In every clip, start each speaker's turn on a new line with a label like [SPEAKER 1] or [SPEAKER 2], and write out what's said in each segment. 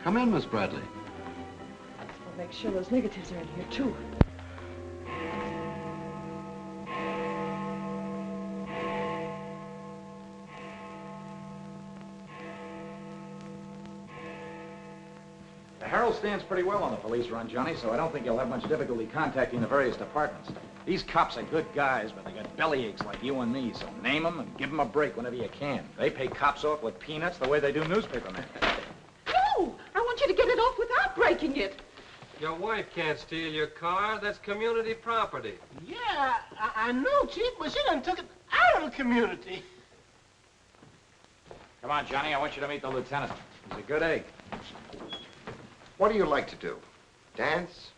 [SPEAKER 1] Come in, Miss Bradley.
[SPEAKER 2] I'll make sure those negatives are in here, too.
[SPEAKER 3] The Herald stands pretty well on the police run, Johnny, so I don't think you'll have much difficulty contacting the various departments. These cops are good guys, but they got bellyaches like you and me, so name them and give them a break whenever you can. They pay cops off with peanuts the way they do newspapermen.
[SPEAKER 2] No! I want you to get it off without breaking it.
[SPEAKER 4] Your wife can't steal your car. That's community property.
[SPEAKER 5] Yeah, I know, Chief, but she done took it out of the community.
[SPEAKER 3] Come on, Johnny, I want you to meet the lieutenant. He's a good egg.
[SPEAKER 6] What do you like to do? Dance?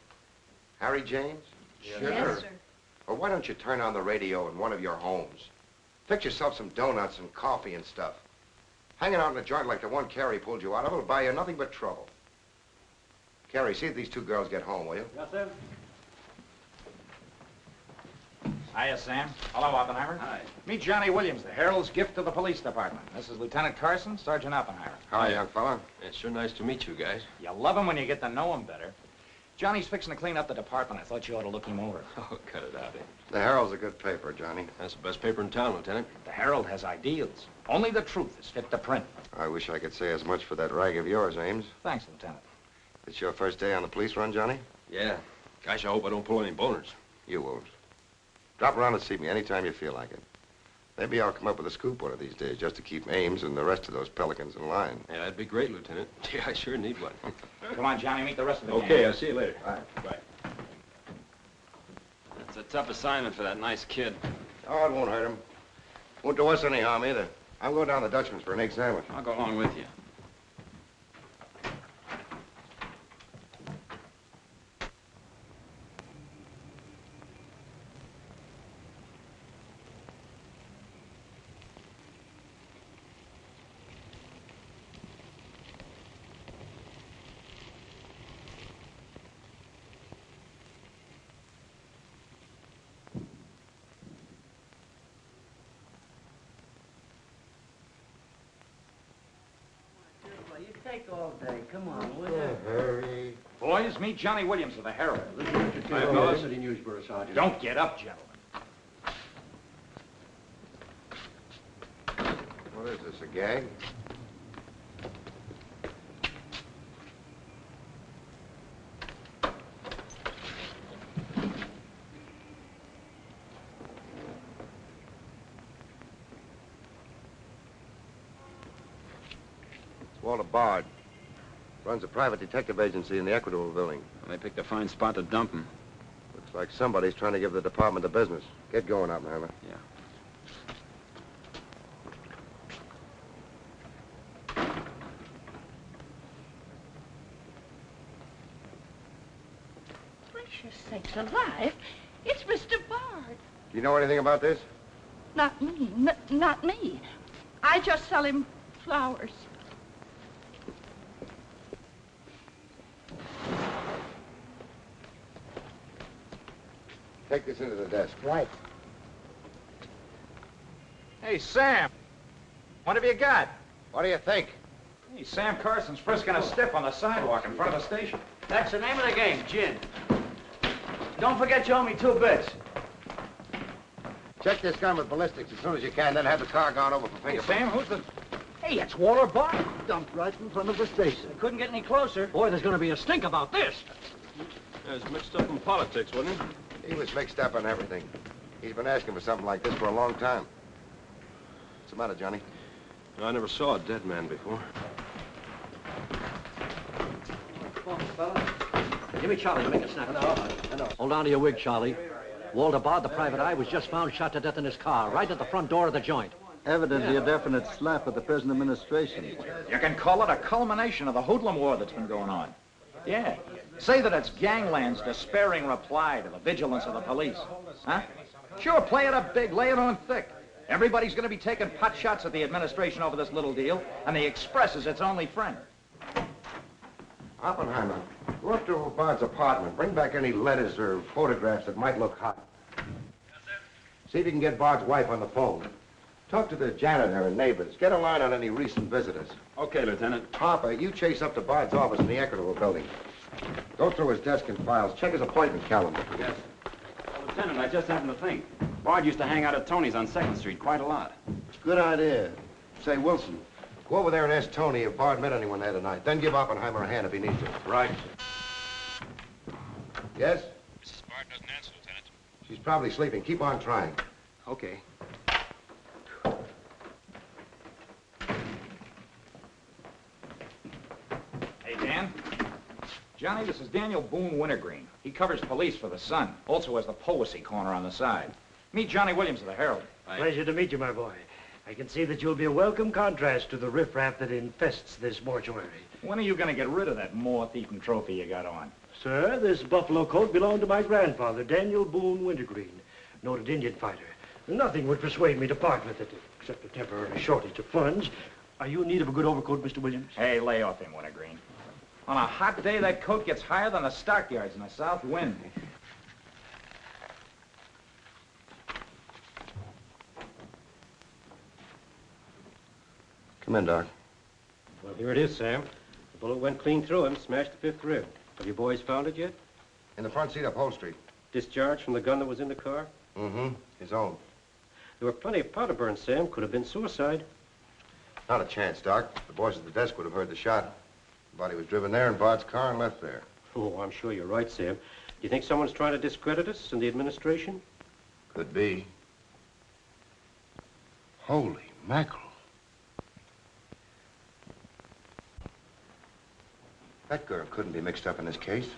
[SPEAKER 6] Harry James?
[SPEAKER 2] Yes, sir.
[SPEAKER 6] Or why don't you turn on the radio in one of your homes? Fix yourself some donuts and coffee and stuff. Hanging out in a joint like the one Carrie pulled you out of will buy you nothing but trouble. Carrie, see if these two girls get home, will you?
[SPEAKER 3] Yes, sir. Hiya, Sam. Hello, Oppenheimer.
[SPEAKER 1] Hi.
[SPEAKER 3] Meet Johnny Williams, the Herald's gift to the police department. This is Lieutenant Carson, Sergeant Oppenheimer.
[SPEAKER 6] Hi, young fella.
[SPEAKER 4] It's sure nice to meet you guys.
[SPEAKER 3] You love him when you get to know him better. Johnny's fixing to clean up the department. I thought you ought to look him over.
[SPEAKER 4] Oh, cut it out, eh?
[SPEAKER 6] The Herald's a good paper, Johnny.
[SPEAKER 4] That's the best paper in town, Lieutenant.
[SPEAKER 3] The Herald has ideals. Only the truth is fit to print.
[SPEAKER 6] I wish I could say as much for that rag of yours, Ames.
[SPEAKER 3] Thanks, Lieutenant.
[SPEAKER 6] It's your first day on the police run, Johnny?
[SPEAKER 4] Yeah. Gosh, I hope I don't pull any boners.
[SPEAKER 6] You won't. Drop around and see me anytime you feel like it. Maybe I'll come up with a scoop one of these days just to keep Ames and the rest of those pelicans in line.
[SPEAKER 4] Yeah, that'd be great, Lieutenant. Gee, I sure need one.
[SPEAKER 3] Come on, Johnny, meet the rest of the gang.
[SPEAKER 4] Okay, I'll see you later.
[SPEAKER 6] All right.
[SPEAKER 4] Bye.
[SPEAKER 1] That's a tough assignment for that nice kid.
[SPEAKER 6] Oh, it won't hurt him. Won't do us any harm either. I'm going down to the Dutchman's for an egg sandwich.
[SPEAKER 1] I'll go along with you.
[SPEAKER 5] You take all day. Come on, will you?
[SPEAKER 6] Hurry.
[SPEAKER 3] Boys, meet Johnny Williams of the Herald.
[SPEAKER 4] Hi, fellas.
[SPEAKER 1] City Newsbureau, Sergeant.
[SPEAKER 3] Don't get up, gentlemen.
[SPEAKER 6] What is this, a gag? Walter Bard. Runs a private detective agency in the Equitable building.
[SPEAKER 1] They picked a fine spot to dump him.
[SPEAKER 6] Looks like somebody's trying to give the department the business. Get going, Oppenheimer.
[SPEAKER 1] Yeah.
[SPEAKER 2] Gracious sakes alive. It's Mr. Bard.
[SPEAKER 6] Do you know anything about this?
[SPEAKER 2] Not me. Not me. I just sell him flowers.
[SPEAKER 6] Take this into the desk.
[SPEAKER 5] Right.
[SPEAKER 3] Hey, Sam. What have you got?
[SPEAKER 6] What do you think?
[SPEAKER 3] Hey, Sam Carson's frisking a stiff on the sidewalk in front of the station.
[SPEAKER 5] That's the name of the game, gin. Don't forget you owe me 2 bits.
[SPEAKER 6] Check this gun with ballistics as soon as you can, then have the car gone over for
[SPEAKER 3] Hey,
[SPEAKER 6] fingerprints.
[SPEAKER 3] Sam, who's the...
[SPEAKER 5] Hey, it's Walter Bard. Dumped right in front of the station. Couldn't get any closer. Boy, there's gonna be a stink about this.
[SPEAKER 4] Yeah, it's mixed up in politics, wasn't it?
[SPEAKER 6] He was mixed up on everything. He's been asking for something like this for a long time. What's the matter, Johnny?
[SPEAKER 4] I never saw a dead man before.
[SPEAKER 5] Come on, fella. Give me Charlie to make a snap. I know. Hold on to your wig, Charlie. Walter Bard, the private eye, was just found shot to death in his car, right at the front door of the joint.
[SPEAKER 7] Evidently a definite slap at the present administration.
[SPEAKER 3] You can call it a culmination of the hoodlum war that's been going on. Yeah. Say that it's gangland's despairing reply to the vigilance of the police. Huh? Sure, play it up big, lay it on thick. Everybody's going to be taking pot shots at the administration over this little deal, and the Express is its only friend.
[SPEAKER 6] Oppenheimer, go up to Bard's apartment. Bring back any letters or photographs that might look hot. Yes, sir. See if you can get Bard's wife on the phone. Talk to the janitor and neighbors. Get a line on any recent visitors.
[SPEAKER 1] Okay, Lieutenant.
[SPEAKER 6] Harper, you chase up to Bard's office in the Equitable building. Go through his desk and files. Check his appointment calendar.
[SPEAKER 1] Yes. Well, Lieutenant, I just happened to think. Bard used to hang out at Tony's on 2nd Street quite a lot.
[SPEAKER 6] Good idea. Say, Wilson, go over there and ask Tony if Bard met anyone there tonight. Then give Oppenheimer a hand if he needs to.
[SPEAKER 1] Right.
[SPEAKER 6] Yes?
[SPEAKER 1] Mrs. Bard doesn't answer, Lieutenant.
[SPEAKER 6] She's probably sleeping. Keep on trying.
[SPEAKER 1] Okay.
[SPEAKER 3] Hey, Dan. Johnny, this is Daniel Boone Wintergreen. He covers police for the Sun. Also has the Poesy Corner on the side. Meet Johnny Williams of the Herald.
[SPEAKER 8] Pleasure to meet you, my boy. I can see that you'll be a welcome contrast to the riffraff that infests this mortuary.
[SPEAKER 3] When are you going to get rid of that moth-eaten trophy you got on?
[SPEAKER 8] Sir, this buffalo coat belonged to my grandfather, Daniel Boone Wintergreen, noted Indian fighter. Nothing would persuade me to part with it, except a temporary shortage of funds. Are you in need of a good overcoat, Mr. Williams?
[SPEAKER 3] Hey, lay off him, Wintergreen. On a hot day, that coat gets higher than the stockyards in a south wind.
[SPEAKER 6] Come in, Doc.
[SPEAKER 4] Well, here it is, Sam. The bullet went clean through him, smashed the 5th rib. Have you boys found it yet?
[SPEAKER 6] In the front seat upholstery.
[SPEAKER 4] Discharged from the gun that was in the car?
[SPEAKER 6] Mm-hmm. His own.
[SPEAKER 4] There were plenty of powder burns, Sam. Could have been suicide.
[SPEAKER 6] Not a chance, Doc. The boys at the desk would have heard the shot. The body was driven there in Bard's car and left there.
[SPEAKER 4] Oh, I'm sure you're right, Sam. Do you think someone's trying to discredit us in the administration?
[SPEAKER 6] Could be. Holy mackerel. That girl couldn't be mixed up in this case.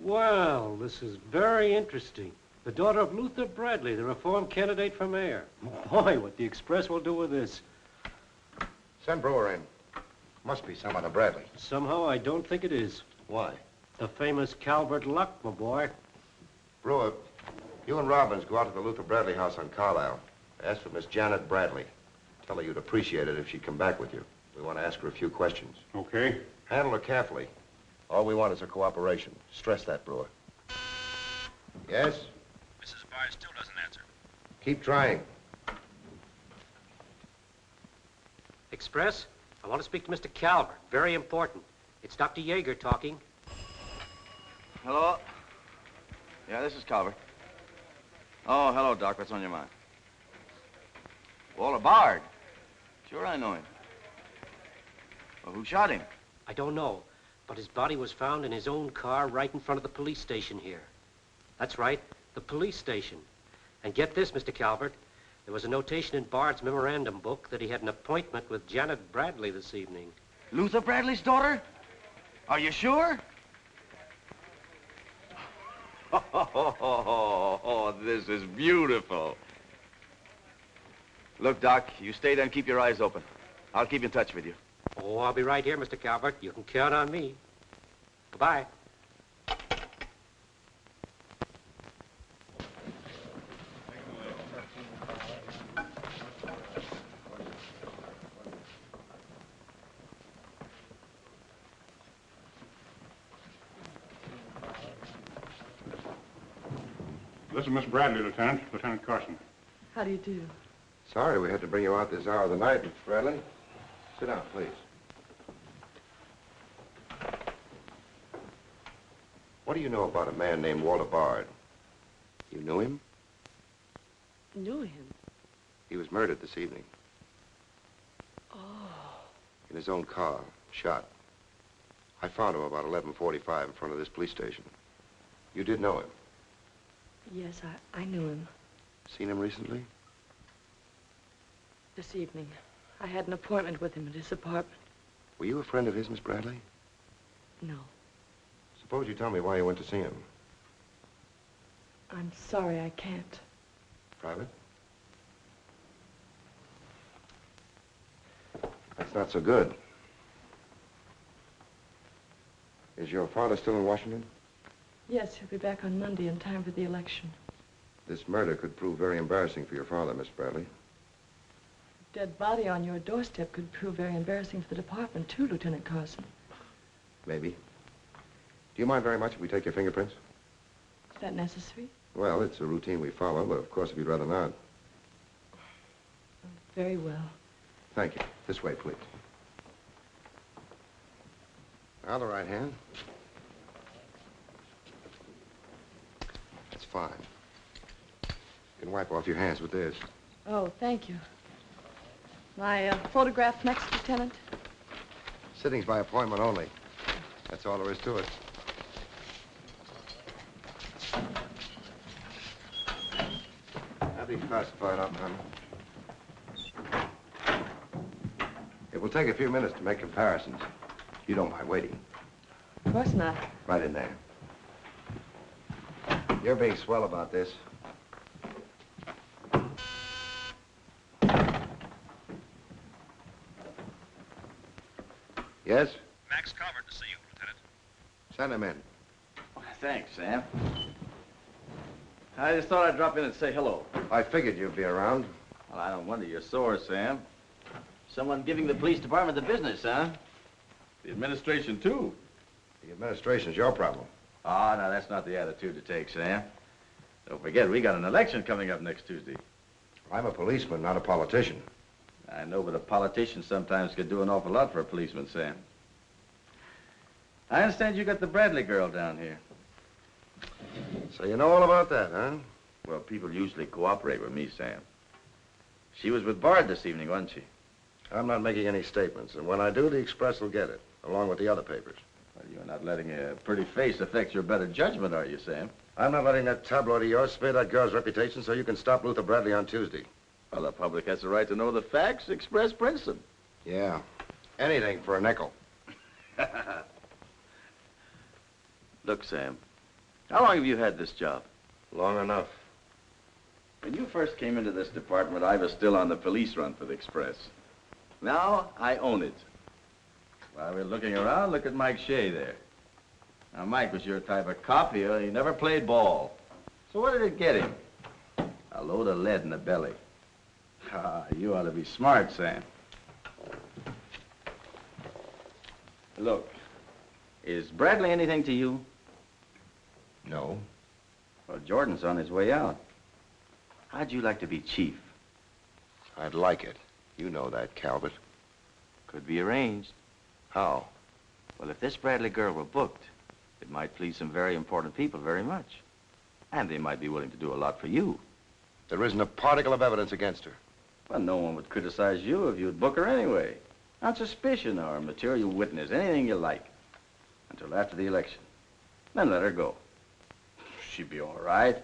[SPEAKER 4] Well, this is very interesting. The daughter of Luther Bradley, the reform candidate for mayor. Boy, what the Express will do with this.
[SPEAKER 6] Send Brewer in. Must be some other Bradley.
[SPEAKER 4] Somehow, I don't think it is.
[SPEAKER 6] Why?
[SPEAKER 4] The famous Calvert Luck, my boy.
[SPEAKER 6] Brewer, you and Robbins go out to the Luther Bradley house on Carlisle. Ask for Miss Janet Bradley. Tell her you'd appreciate it if she'd come back with you. We want to ask her a few questions.
[SPEAKER 4] Okay.
[SPEAKER 6] Handle her carefully. All we want is her cooperation. Stress that, Brewer. Yes?
[SPEAKER 1] Mrs. Bard still doesn't answer.
[SPEAKER 6] Keep trying.
[SPEAKER 5] Express, I want to speak to Mr. Calvert. Very important. It's Dr. Yeager talking.
[SPEAKER 9] Hello? Yeah, this is Calvert. Oh, hello, Doc. What's on your mind? Walter Bard. Sure, I know him. Well, who shot him?
[SPEAKER 5] I don't know, but his body was found in his own car right in front of the police station here. That's right, the police station. And get this, Mr. Calvert, there was a notation in Bard's memorandum book that he had an appointment with Janet Bradley this evening.
[SPEAKER 9] Luther Bradley's daughter? Are you sure? Oh, this is beautiful. Look, Doc, you stay there and keep your eyes open. I'll keep in touch with you.
[SPEAKER 5] Oh, I'll be right here, Mr. Calvert. You can count on me. Goodbye.
[SPEAKER 10] This is Miss Bradley, Lieutenant. Lieutenant Carson.
[SPEAKER 2] How do you do?
[SPEAKER 6] Sorry we had to bring you out this hour of the night, Miss Bradley. Sit down, please. What do you know about a man named Walter Bard? You knew him?
[SPEAKER 2] Knew him?
[SPEAKER 6] He was murdered this evening.
[SPEAKER 2] Oh.
[SPEAKER 6] In his own car, shot. I found him about 11:45 in front of this police station. You did know him?
[SPEAKER 2] Yes, I knew him.
[SPEAKER 6] Seen him recently?
[SPEAKER 2] This evening. I had an appointment with him at his apartment.
[SPEAKER 6] Were you a friend of his, Miss Bradley?
[SPEAKER 2] No.
[SPEAKER 6] Suppose you tell me why you went to see him.
[SPEAKER 2] I'm sorry I can't.
[SPEAKER 6] Private? That's not so good. Is your father still in Washington?
[SPEAKER 2] Yes, he'll be back on Monday in time for the election.
[SPEAKER 6] This murder could prove very embarrassing for your father, Miss Bradley.
[SPEAKER 2] Dead body on your doorstep could prove very embarrassing for the department, too, Lieutenant Carson.
[SPEAKER 6] Maybe. Do you mind very much if we take your fingerprints?
[SPEAKER 2] Is that necessary?
[SPEAKER 6] Well, it's a routine we follow, but of course, if you'd rather not.
[SPEAKER 2] Very well.
[SPEAKER 6] Thank you. This way, please. Now the right hand. That's fine. You can wipe off your hands with this.
[SPEAKER 2] Oh, thank you. My photograph next, Lieutenant?
[SPEAKER 6] Sittings by appointment only. That's all there is to it. I'll be classified up, Hammer. It will take a few minutes to make comparisons. You don't mind waiting.
[SPEAKER 2] Of course not.
[SPEAKER 6] Right in there. You're being swell about this. Yes?
[SPEAKER 9] Max Calvert to see you, Lieutenant.
[SPEAKER 6] Send him in.
[SPEAKER 9] Thanks, Sam. I just thought I'd drop in and say hello.
[SPEAKER 6] I figured you'd be around.
[SPEAKER 9] Well, I don't wonder you're sore, Sam. Someone giving the police department the business, huh? The administration, too.
[SPEAKER 6] The administration's your problem.
[SPEAKER 9] Ah, now that's not the attitude to take, Sam. Don't forget, we got an election coming up next Tuesday.
[SPEAKER 6] I'm a policeman, not a politician.
[SPEAKER 9] I know, but a politician sometimes could do an awful lot for a policeman, Sam. I understand you got the Bradley girl down here.
[SPEAKER 6] So you know all about that, huh?
[SPEAKER 9] Well, people usually cooperate with me, Sam. She was with Bard this evening, wasn't she?
[SPEAKER 6] I'm not making any statements, and when I do, the Express will get it, along with the other papers.
[SPEAKER 9] Well, you're not letting a pretty face affect your better judgment, are you, Sam?
[SPEAKER 6] I'm not letting that tabloid of yours smear that girl's reputation so you can stop Luther Bradley on Tuesday.
[SPEAKER 9] Well, the public has the right to know the facts. Express prints them.
[SPEAKER 6] Yeah. Anything for a nickel.
[SPEAKER 9] Look, Sam, how long have you had this job?
[SPEAKER 6] Long enough.
[SPEAKER 9] When you first came into this department, I was still on the police run for the Express. Now, I own it. While we're looking around, look at Mike Shea there. Now, Mike was your type of cop here. He never played ball. So what did it get him? A load of lead in the belly. Ah, you ought to be smart, Sam. Look, is Bradley anything to you?
[SPEAKER 6] No.
[SPEAKER 9] Well, Jordan's on his way out. How'd you like to be chief?
[SPEAKER 6] I'd like it. You know that, Calvert.
[SPEAKER 9] Could be arranged.
[SPEAKER 6] How?
[SPEAKER 9] Well, if this Bradley girl were booked, it might please some very important people very much. And they might be willing to do a lot for you.
[SPEAKER 6] There isn't a particle of evidence against her.
[SPEAKER 9] Well, no one would criticize you if you'd book her anyway. On suspicion or material witness, anything you like. Until after the election. Then let her go. She'd be all right.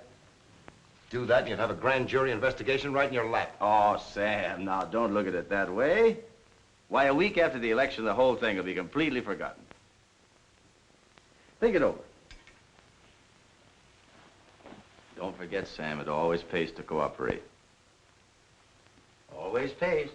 [SPEAKER 6] Do that and you'd have a grand jury investigation right in your lap.
[SPEAKER 9] Oh, Sam, now don't look at it that way. Why, a week after the election, the whole thing will be completely forgotten. Think it over. Don't forget, Sam, it always pays to cooperate. Always pays.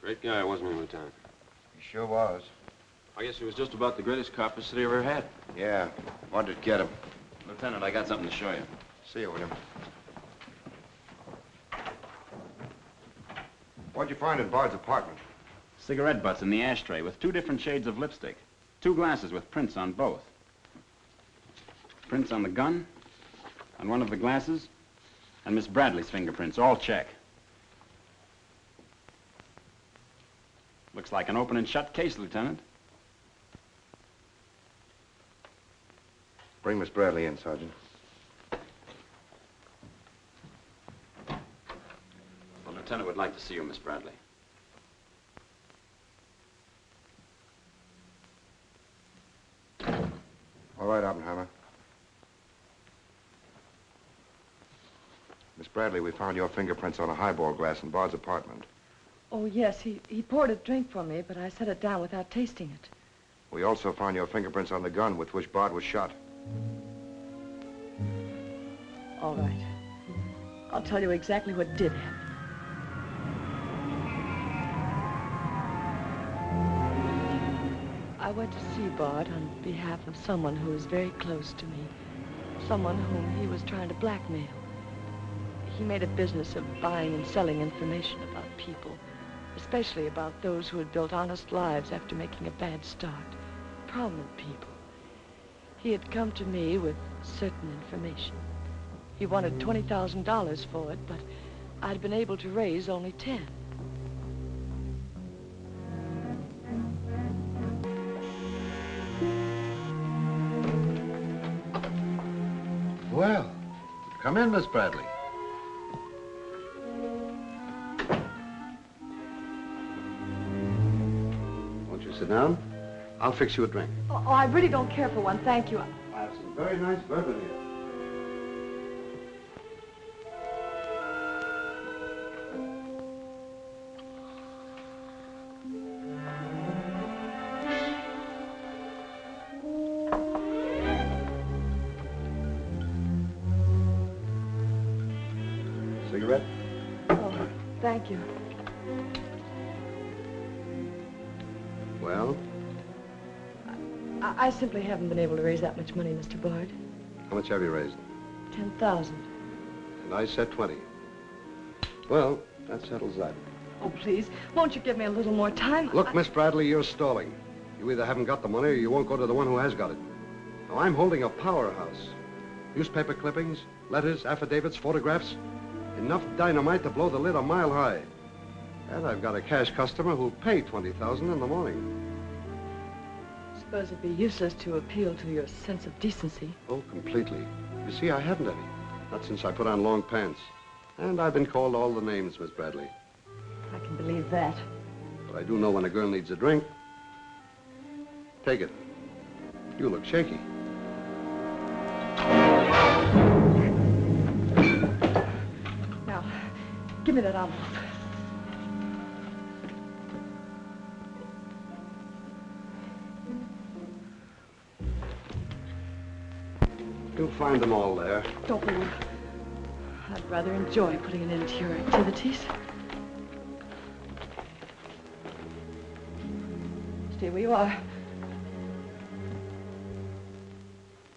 [SPEAKER 1] Great guy, wasn't he, Lieutenant?
[SPEAKER 6] He sure was.
[SPEAKER 1] I guess he was just about the greatest cop the city ever had.
[SPEAKER 6] Yeah. Wanted to get him.
[SPEAKER 1] Lieutenant, I got something to show you.
[SPEAKER 6] See you, William. What'd you find in Bard's apartment?
[SPEAKER 1] Cigarette butts in the ashtray with 2 different shades of lipstick. 2 glasses with prints on both. Prints on the gun, on one of the glasses, and Miss Bradley's fingerprints, all check. Looks like an open and shut case, Lieutenant.
[SPEAKER 6] Bring Miss Bradley in, Sergeant.
[SPEAKER 1] The Lieutenant would like to see you, Miss Bradley.
[SPEAKER 6] All right, Oppenheimer. Miss Bradley, we found your fingerprints on a highball glass in Bard's apartment.
[SPEAKER 2] Oh, yes, he poured a drink for me, but I set it down without tasting it.
[SPEAKER 6] We also found your fingerprints on the gun with which Bard was shot.
[SPEAKER 2] All right. I'll tell you exactly what did happen. I went to see Bard on behalf of someone who is very close to me. someone whom he was trying to blackmail. He made a business of buying and selling information about people, especially about those who had built honest lives after making a bad start. Prominent people. He had come to me with certain information. He wanted $20,000 for it, but I'd been able to raise only 10.
[SPEAKER 6] Well, come in, Miss Bradley. Won't you sit down? I'll fix you a drink.
[SPEAKER 2] Oh, I really don't care for one, thank you.
[SPEAKER 6] I have some very nice bourbon here. Cigarette?
[SPEAKER 2] Oh, thank you.
[SPEAKER 6] Well,
[SPEAKER 2] I simply haven't been able to raise that much money, Mr. Bard.
[SPEAKER 6] how much have you raised?
[SPEAKER 2] 10,000.
[SPEAKER 6] And I said 20. Well, that settles that.
[SPEAKER 2] Oh, please, won't you give me a little more time?
[SPEAKER 6] Look, Miss Bradley, you're stalling. You either haven't got the money or you won't go to the one who has got it. Now, I'm holding a powerhouse. Newspaper clippings, letters, affidavits, photographs. Enough dynamite to blow the lid a mile high. And I've got a cash customer who'll pay $20,000 in the morning.
[SPEAKER 2] I suppose it'd be useless to appeal to your sense of decency.
[SPEAKER 6] Oh, completely. You see, I haven't any. Not since I put on long pants. And I've been called all the names, Miss Bradley.
[SPEAKER 2] I can believe that.
[SPEAKER 6] But I do know when a girl needs a drink. Take it. You look shaky.
[SPEAKER 2] Now, give me that envelope.
[SPEAKER 6] You'll find them all there.
[SPEAKER 2] Don't move. I'd rather enjoy putting an end to your activities. Stay where you are.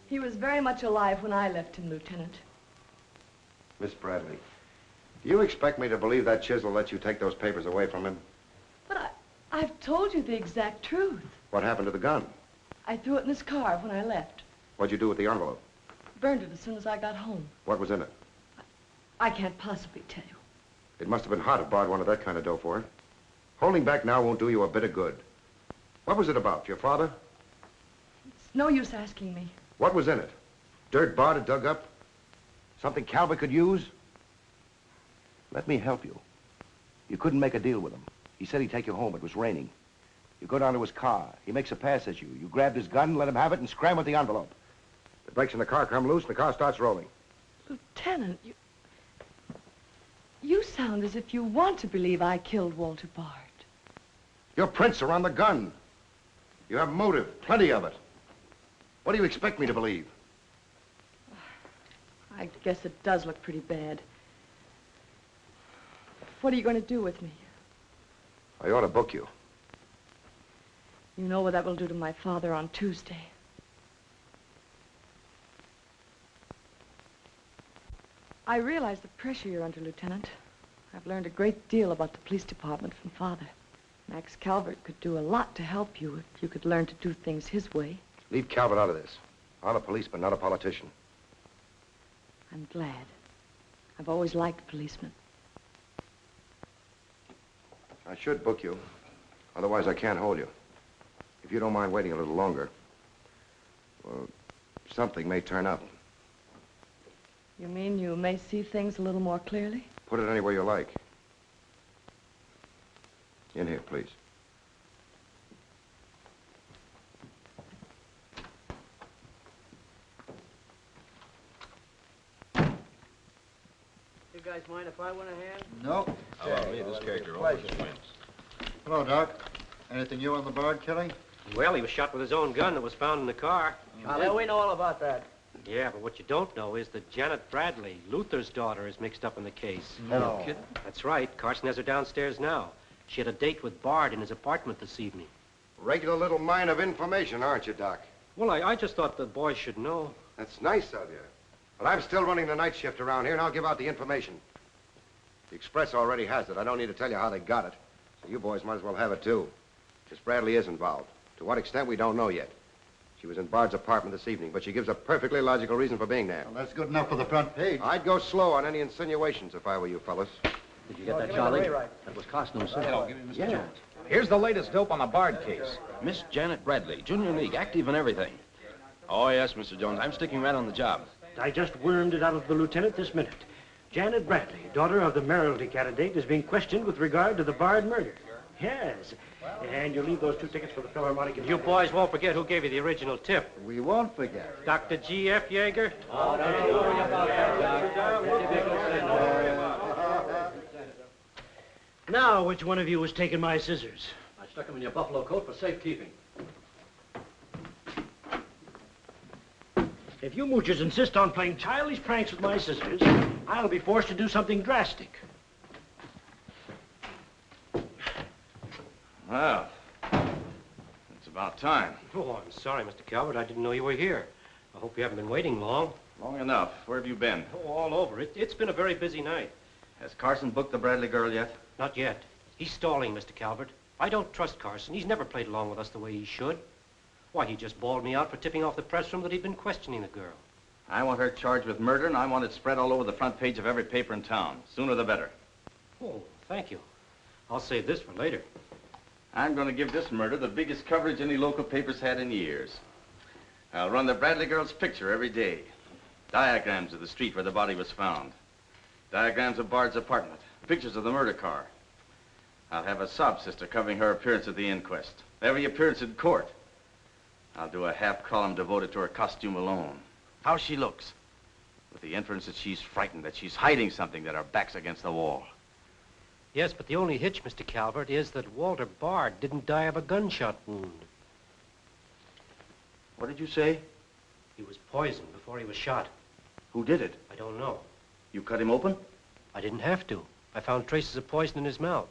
[SPEAKER 2] He was very much alive when I left him, Lieutenant.
[SPEAKER 6] Miss Bradley, do you expect me to believe that Chisel let you take those papers away from him?
[SPEAKER 2] But I've told you the exact truth.
[SPEAKER 6] What happened to the gun?
[SPEAKER 2] I threw it in his car when I left.
[SPEAKER 6] What'd you do with the envelope?
[SPEAKER 2] Burned it as soon as I got home.
[SPEAKER 6] What was in it?
[SPEAKER 2] I can't possibly tell you.
[SPEAKER 6] It must have been hot if Bard wanted that kind of dough for it. Holding back now won't do you a bit of good. What was it about? Your father?
[SPEAKER 2] It's no use asking me.
[SPEAKER 6] What was in it? Dirt Bard had dug up? Something Calvert could use?
[SPEAKER 11] Let me help you. You couldn't make a deal with him. He said he'd take you home. It was raining. You go down to his car. He makes a pass at you. You grabbed his gun, let him have it, and scram with the envelope.
[SPEAKER 6] The brakes in the car come loose, and the car starts rolling.
[SPEAKER 2] Lieutenant, you sound as if you want to believe I killed Walter Bard.
[SPEAKER 6] Your prints are on the gun. You have motive, plenty of it. What do you expect me to believe?
[SPEAKER 2] I guess it does look pretty bad. What are you going to do with me?
[SPEAKER 6] I ought to book you.
[SPEAKER 2] You know what that will do to my father on Tuesday. I realize the pressure you're under, Lieutenant. I've learned a great deal about the police department from Father. Max Calvert could do a lot to help you if you could learn to do things his way.
[SPEAKER 6] Leave Calvert out of this. I'm a policeman, not a politician.
[SPEAKER 2] I'm glad. I've always liked policemen.
[SPEAKER 6] I should book you. Otherwise, I can't hold you. If you don't mind waiting a little longer, well, something may turn up.
[SPEAKER 2] You mean you may see things a little more clearly?
[SPEAKER 6] Put it anywhere you like. In here, please.
[SPEAKER 12] You guys mind if I went ahead?
[SPEAKER 7] No.
[SPEAKER 9] Hello, me, this character
[SPEAKER 7] Pleasure.
[SPEAKER 9] always wins.
[SPEAKER 7] Hello, Doc. Anything new on the Bard killing?
[SPEAKER 5] Well, he was shot with his own gun that was found in the car.
[SPEAKER 12] Yeah, we know all about that.
[SPEAKER 5] Yeah, but what you don't know is that Janet Bradley, Luther's daughter, is mixed up in the case.
[SPEAKER 7] No.
[SPEAKER 12] kidding?
[SPEAKER 5] That's right. Carson has her downstairs now. She had a date with Bard in his apartment this evening.
[SPEAKER 6] Regular little mine of information, aren't you, Doc?
[SPEAKER 5] Well, I just thought the boys should know.
[SPEAKER 6] That's nice of you. But I'm still running the night shift around here, and I'll give out the information. The Express already has it. I don't need to tell you how they got it. So you boys might as well have it, too. Miss Bradley is involved. To what extent, we don't know yet. She was in Bard's apartment this evening, but she gives a perfectly logical reason for being there.
[SPEAKER 7] Well, that's good enough for the front page.
[SPEAKER 6] I'd go slow on any insinuations if I were you fellas.
[SPEAKER 11] Did you get that, Charlie? That was Carson himself.
[SPEAKER 3] Hello, give me Mr. Jones. Here's the latest dope on the Bard case.
[SPEAKER 13] Miss Janet Bradley, Junior League, active and everything. Oh, yes, Mr. Jones. I'm sticking right on the job.
[SPEAKER 8] I just wormed it out of the lieutenant this minute. Janet Bradley, daughter of the mayoralty candidate, is being questioned with regard to the Bard murder. Yes. And you leave those 2 tickets for the Philharmonic.
[SPEAKER 5] You boys won't forget who gave you the original tip.
[SPEAKER 7] We won't forget.
[SPEAKER 5] Dr. G.F. Yeager?
[SPEAKER 8] Now, which one of you was taking my scissors?
[SPEAKER 4] I stuck them in your buffalo coat for safekeeping.
[SPEAKER 8] If you moochers insist on playing childish pranks with my scissors, I'll be forced to do something drastic.
[SPEAKER 9] Well, it's about time.
[SPEAKER 5] Oh, I'm sorry, Mr. Calvert. I didn't know you were here. I hope you haven't been waiting long.
[SPEAKER 9] Long enough. Where have you been?
[SPEAKER 5] Oh, all over. It's been a very busy night.
[SPEAKER 9] Has Carson booked the Bradley girl yet?
[SPEAKER 5] Not yet. He's stalling, Mr. Calvert. I don't trust Carson. He's never played along with us the way he should. Why, he just bawled me out for tipping off the press room that he'd been questioning the girl.
[SPEAKER 9] I want her charged with murder, and I want it spread all over the front page of every paper in town. Sooner the better.
[SPEAKER 5] Oh, thank you. I'll save this for later.
[SPEAKER 9] I'm going to give this murder the biggest coverage any local paper's had in years. I'll run the Bradley girl's picture every day. Diagrams of the street where the body was found. Diagrams of Bard's apartment. Pictures of the murder car. I'll have a sob sister covering her appearance at the inquest. Every appearance in court. I'll do a half column devoted to her costume alone. How she looks. With the inference that she's frightened, that she's hiding something, that her back's against the wall.
[SPEAKER 5] Yes, but the only hitch, Mr. Calvert, is that Walter Bard didn't die of a gunshot wound.
[SPEAKER 9] What did you say?
[SPEAKER 5] He was poisoned before he was shot.
[SPEAKER 9] Who did it?
[SPEAKER 5] I don't know.
[SPEAKER 9] You cut him open?
[SPEAKER 5] I didn't have to. I found traces of poison in his mouth.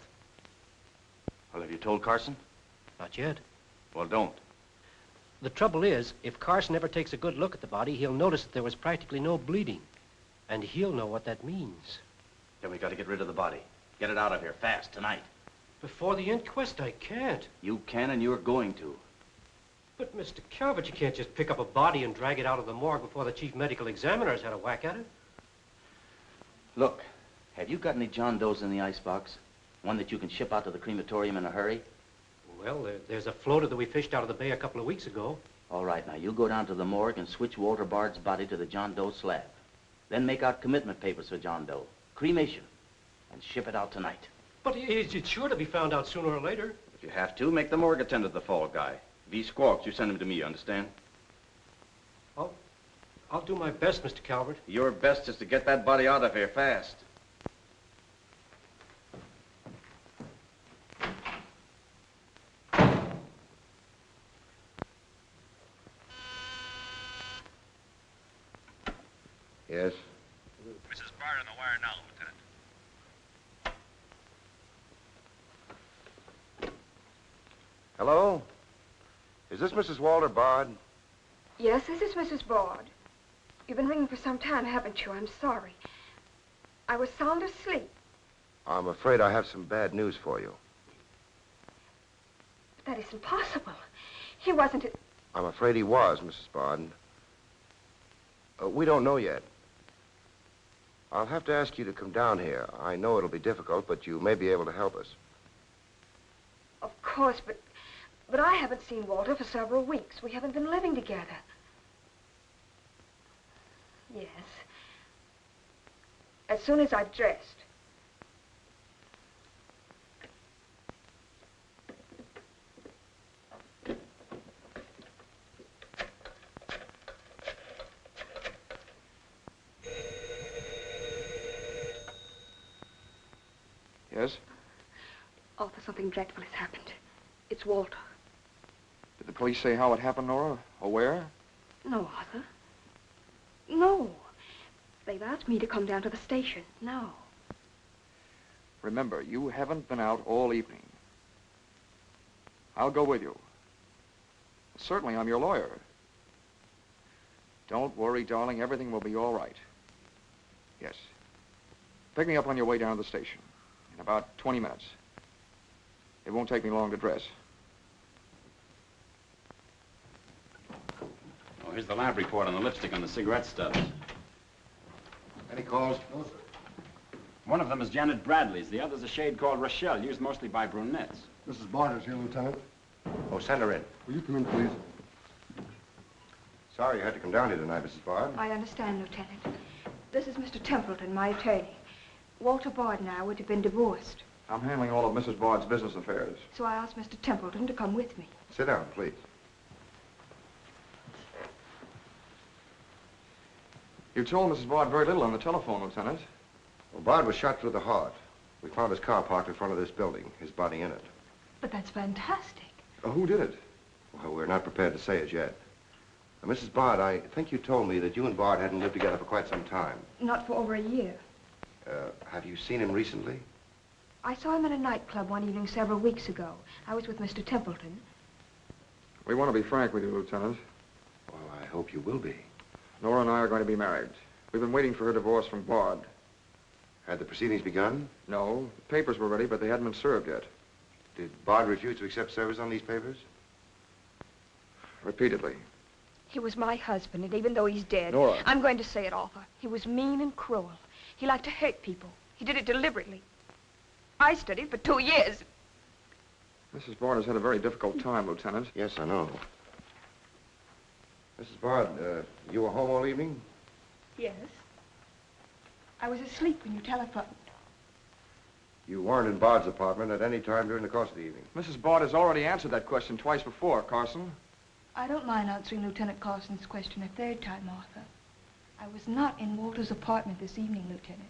[SPEAKER 9] Well, have you told Carson?
[SPEAKER 5] Not yet.
[SPEAKER 9] Well, don't.
[SPEAKER 5] The trouble is, if Carson ever takes a good look at the body, he'll notice that there was practically no bleeding. And he'll know what that means.
[SPEAKER 9] Then we got to get rid of the body. Get it out of here, fast, tonight.
[SPEAKER 5] Before the inquest, I can't.
[SPEAKER 9] You can, and you're going to.
[SPEAKER 5] But, Mr. Calvert, you can't just pick up a body and drag it out of the morgue before the chief medical examiner's had a whack at it.
[SPEAKER 14] Look, have you got any John Does in the icebox? One that you can ship out to the crematorium in a hurry?
[SPEAKER 5] Well, there's a floater that we fished out of the bay a couple of weeks ago.
[SPEAKER 14] All right, now you go down to the morgue and switch Walter Bard's body to the John Doe slab. Then make out commitment papers for John Doe. Cremation. And ship it out tonight.
[SPEAKER 5] But it's sure to be found out sooner or later.
[SPEAKER 9] If you have to, make the morgue attendant the fall guy. If he squawks, you send him to me, you understand?
[SPEAKER 5] I'll do my best, Mr. Calvert.
[SPEAKER 9] Your best is to get that body out of here fast.
[SPEAKER 6] Yes?
[SPEAKER 10] Mrs. Bard on the wire now, Lieutenant.
[SPEAKER 6] Hello? Is this Mrs. Walter Bard?
[SPEAKER 15] Yes, this is Mrs. Bard. You've been ringing for some time, haven't you? I'm sorry. I was sound asleep.
[SPEAKER 6] I'm afraid I have some bad news for you.
[SPEAKER 15] But that isn't possible. He wasn't...
[SPEAKER 6] I'm afraid he was, Mrs. Bard. We don't know yet. I'll have to ask you to come down here. I know it'll be difficult, but you may be able to help us.
[SPEAKER 15] Of course, but I haven't seen Walter for several weeks. We haven't been living together. Yes. As soon as I've dressed.
[SPEAKER 6] Yes?
[SPEAKER 15] Arthur, something dreadful has happened. It's Walter.
[SPEAKER 16] Did the police say how it happened, Nora? Or where?
[SPEAKER 15] No, Arthur. No. They've asked me to come down to the station. No.
[SPEAKER 16] Remember, you haven't been out all evening. I'll go with you. Certainly, I'm your lawyer. Don't worry, darling. Everything will be all right. Yes. Pick me up on your way down to the station in about 20 minutes. It won't take me long to dress.
[SPEAKER 1] Oh, here's the lab report on the lipstick on the cigarette stubs.
[SPEAKER 6] Any calls?
[SPEAKER 7] No, sir.
[SPEAKER 1] One of them is Janet Bradley's. The other's a shade called Rochelle, used mostly by brunettes.
[SPEAKER 7] Mrs. Barter's here, Lieutenant.
[SPEAKER 11] Oh, send her in.
[SPEAKER 7] Will you come in, please?
[SPEAKER 6] Sorry you had to come down here tonight, Mrs. Bard.
[SPEAKER 15] I understand, Lieutenant. This is Mr. Templeton, my attorney. Walter Bard and I would have been divorced,
[SPEAKER 16] I'm handling all of Mrs. Bard's business affairs.
[SPEAKER 15] so I asked Mr. Templeton to come with me.
[SPEAKER 6] Sit down, please.
[SPEAKER 16] You told Mrs. Bard very little on the telephone, Lieutenant.
[SPEAKER 6] Well, Bard was shot through the heart. We found his car parked in front of this building, his body in it.
[SPEAKER 15] But that's fantastic.
[SPEAKER 6] Who did it? Well, we're not prepared to say it yet. Now, Mrs. Bard, I think you told me that you and Bard hadn't lived together for quite some time.
[SPEAKER 15] Not for over a year.
[SPEAKER 6] Have you seen him recently?
[SPEAKER 15] I saw him in a nightclub one evening several weeks ago. I was with Mr. Templeton.
[SPEAKER 16] We want to be frank with you, Lieutenant.
[SPEAKER 6] Well, I hope you will be.
[SPEAKER 16] Nora and I are going to be married. We've been waiting for her divorce from Bard.
[SPEAKER 6] Had the proceedings begun?
[SPEAKER 16] No, the papers were ready, but they hadn't been served yet.
[SPEAKER 6] Did Bard refuse to accept service on these papers?
[SPEAKER 16] Repeatedly.
[SPEAKER 15] He was my husband, and even though he's dead,
[SPEAKER 16] Nora.
[SPEAKER 15] I'm going to say it, Arthur. He was mean and cruel. He liked to hurt people. He did it deliberately. I studied for 2 years.
[SPEAKER 16] Mrs. Bard has had a very difficult time, Lieutenant.
[SPEAKER 6] Yes, I know. Mrs. Bard, you were home all evening?
[SPEAKER 15] Yes. I was asleep when you telephoned.
[SPEAKER 6] You weren't in Bard's apartment at any time during the course of the evening?
[SPEAKER 16] Mrs. Bard has already answered that question twice before, Carson.
[SPEAKER 15] I don't mind answering Lieutenant Carson's question a third time, Arthur. I was not in Walter's apartment this evening, Lieutenant.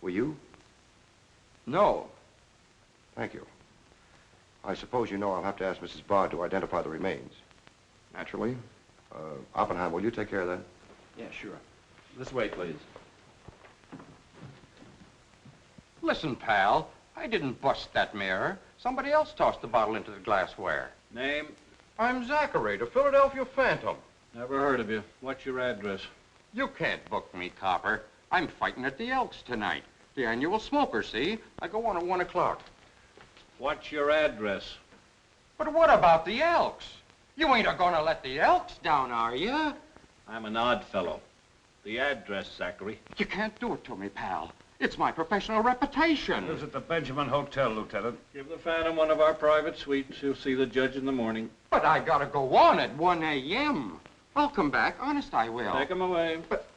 [SPEAKER 6] Were you?
[SPEAKER 16] No.
[SPEAKER 6] Thank you. I suppose you know I'll have to ask Mrs. Bard to identify the remains.
[SPEAKER 16] Naturally.
[SPEAKER 6] Oppenheim, will you take care of that?
[SPEAKER 1] Yeah, sure. This way, please.
[SPEAKER 17] Listen, pal, I didn't bust that mirror. Somebody else tossed the bottle into the glassware.
[SPEAKER 4] Name?
[SPEAKER 17] I'm Zachary, the Philadelphia Phantom.
[SPEAKER 4] Never heard of you. What's your address?
[SPEAKER 17] You can't book me, copper. I'm fighting at the Elks tonight. The annual smoker, see? I go on at 1 o'clock.
[SPEAKER 4] What's your address?
[SPEAKER 17] But what about the Elks? You ain't a-gonna let the Elks down, are you?
[SPEAKER 4] I'm an odd fellow. The address, Zachary.
[SPEAKER 17] You can't do it to me, pal. It's my professional reputation.
[SPEAKER 4] Lives at the Benjamin Hotel, Lieutenant. Give the Phantom one of our private suites. He'll see the judge in the morning.
[SPEAKER 17] But I gotta go on at 1 a.m. I'll come back. Honest, I will.
[SPEAKER 4] Take him away.
[SPEAKER 17] But...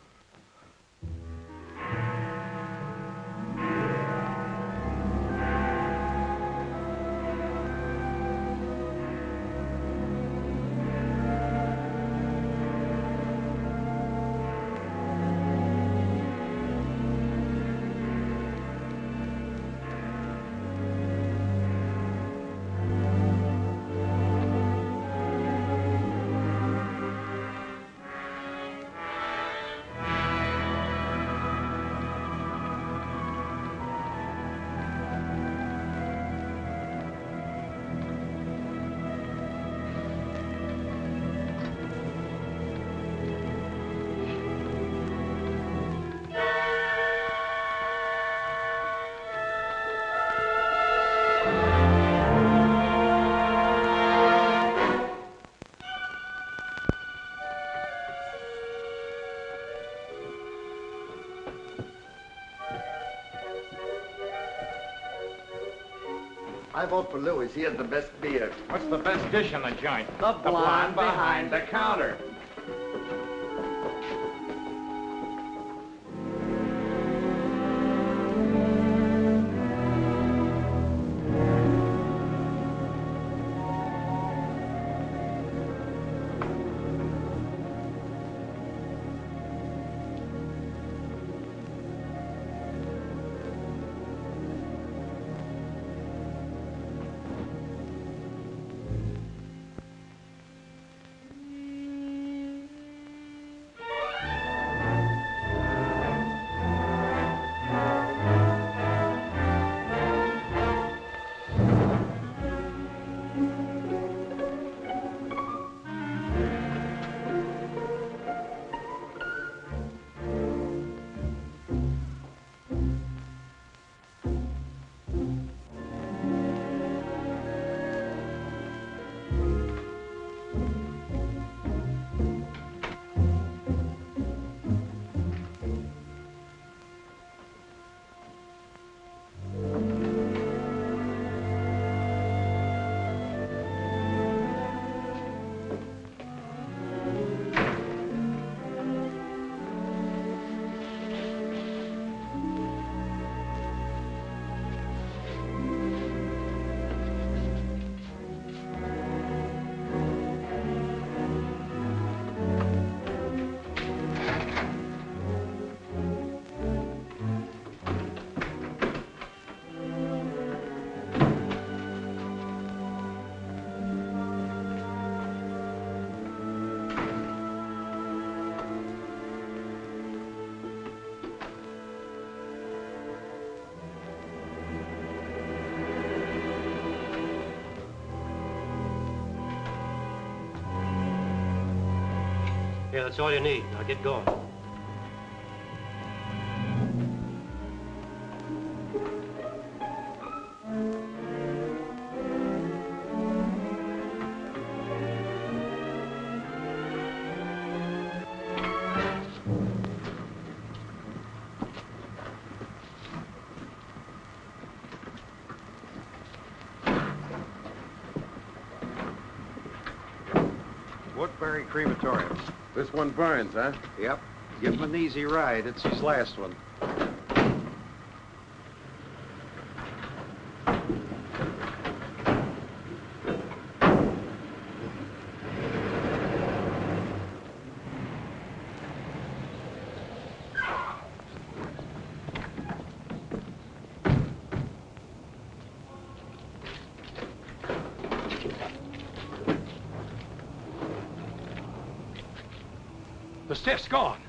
[SPEAKER 18] I vote for Louis. He has the best beer.
[SPEAKER 3] What's the best dish in the joint?
[SPEAKER 18] The blonde behind the
[SPEAKER 3] counter.
[SPEAKER 5] Okay, that's all you need. Now get going.
[SPEAKER 11] Woodbury Crematorium.
[SPEAKER 6] This one burns, huh?
[SPEAKER 11] Yep. Give him an easy ride. It's his last one.
[SPEAKER 3] The stiff's gone.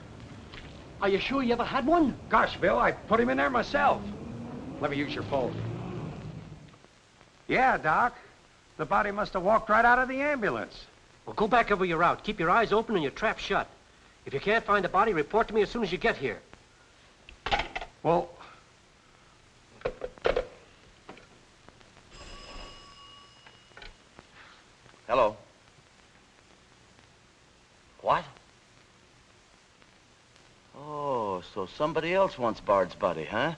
[SPEAKER 3] Are you sure you ever had one? Gosh, Bill, I put him in there myself. Let me use your phone. Yeah, Doc. The body must have walked right out of the ambulance.
[SPEAKER 5] Well, go back over your route. Keep your eyes open and your trap shut. If you can't find the body, report to me as soon as you get here.
[SPEAKER 3] Well...
[SPEAKER 14] Hello. What? Oh, so somebody else wants Bard's body, huh?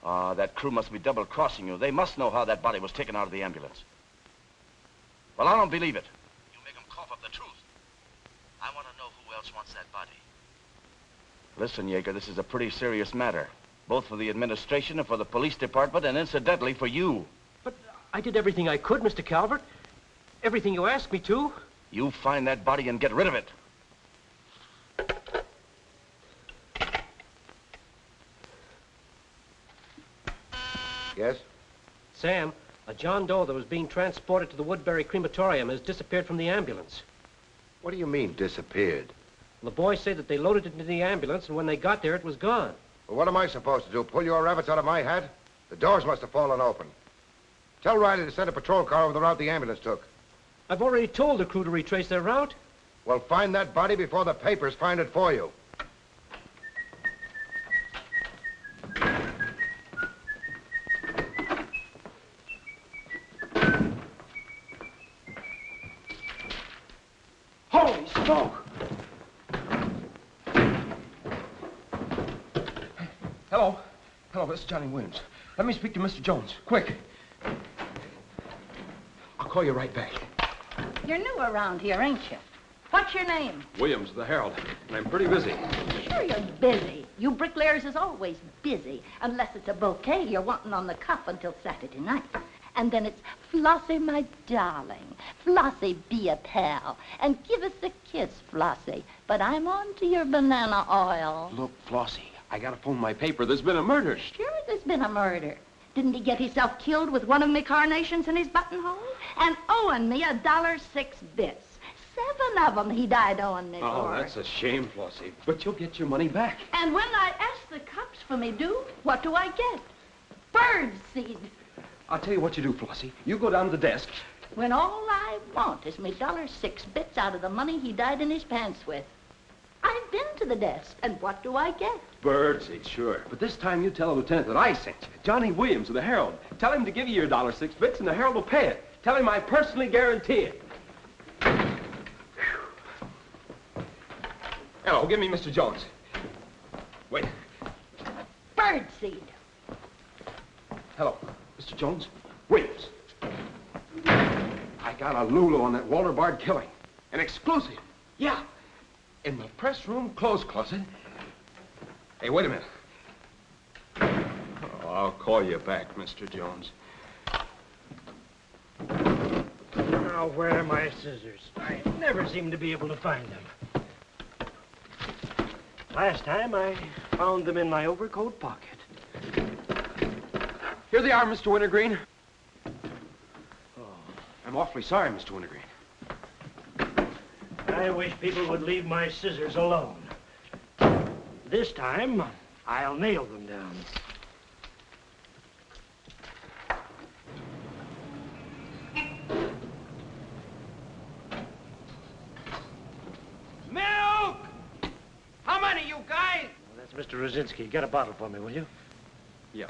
[SPEAKER 14] Ah, that crew must be double-crossing you. They must know how that body was taken out of the ambulance. Well, I don't believe it. You make them cough up the truth. I want to know who else wants that body. Listen, Yeager, this is a pretty serious matter. Both for the administration and for the police department, and incidentally for you.
[SPEAKER 5] But I did everything I could, Mr. Calvert. Everything you asked me to.
[SPEAKER 14] You find that body and get rid of it.
[SPEAKER 6] Yes?
[SPEAKER 5] Sam, a John Doe that was being transported to the Woodbury Crematorium has disappeared from the ambulance.
[SPEAKER 6] What do you mean, disappeared?
[SPEAKER 5] The boys say that they loaded it into the ambulance, and when they got there, it was gone.
[SPEAKER 6] Well, what am I supposed to do, pull your rabbits out of my hat? The doors must have fallen open. Tell Riley to send a patrol car over the route the ambulance took.
[SPEAKER 5] I've already told the crew to retrace their route.
[SPEAKER 6] Well, find that body before the papers find it for you.
[SPEAKER 3] Holy smoke! Hello. Hello, this is Johnny Williams. Let me speak to Mr. Jones, quick. I'll call you right back.
[SPEAKER 19] You're new around here, ain't you? What's your name?
[SPEAKER 13] Williams, the Herald, and I'm pretty busy.
[SPEAKER 19] Sure you're busy. You bricklayers is always busy, unless it's a bouquet you're wanting on the cuff until Saturday night. And then it's, Flossie, my darling, Flossie, be a pal, and give us a kiss, Flossie. But I'm on to your banana oil.
[SPEAKER 13] Look, Flossie, I gotta phone my paper. There's been a murder.
[SPEAKER 19] Sure there's been a murder. Didn't he get himself killed with one of me carnations in his buttonhole? And owing me $1.06 bits. 7 of them he died owing me
[SPEAKER 13] Oh,
[SPEAKER 19] for.
[SPEAKER 13] that's a shame, Flossie. But you'll get your money back.
[SPEAKER 19] And when I ask the cops for me due, what do I get? Bird seed.
[SPEAKER 13] I'll tell you what you do, Flossie. You go down to the desk.
[SPEAKER 19] When all I want is me $1.06 bits out of the money he died in his pants with. I've been to the desk, and what do I get?
[SPEAKER 13] Birdseed, sure. But this time you tell the lieutenant that I sent you. Johnny Williams of the Herald. Tell him to give you your $1.06 bits, and the Herald will pay it. Tell him I personally guarantee it. Hello, give me Mr. Jones. Wait.
[SPEAKER 19] Birdseed.
[SPEAKER 13] Hello, Mr. Jones. Williams. I got a Lulu on that Walter Bard killing. An exclusive. Yeah. In the press room clothes closet. Hey, wait a minute. Oh, I'll call you back, Mr. Jones.
[SPEAKER 8] Now, where are my scissors? I never seem to be able to find them. Last time, I found them in my overcoat pocket.
[SPEAKER 13] Here they are, Mr. Wintergreen. Oh, I'm awfully sorry, Mr. Wintergreen.
[SPEAKER 8] I wish people would leave my scissors alone. This time, I'll nail them down. Mr. Rosinski, get a bottle for me, will you?
[SPEAKER 13] Yeah.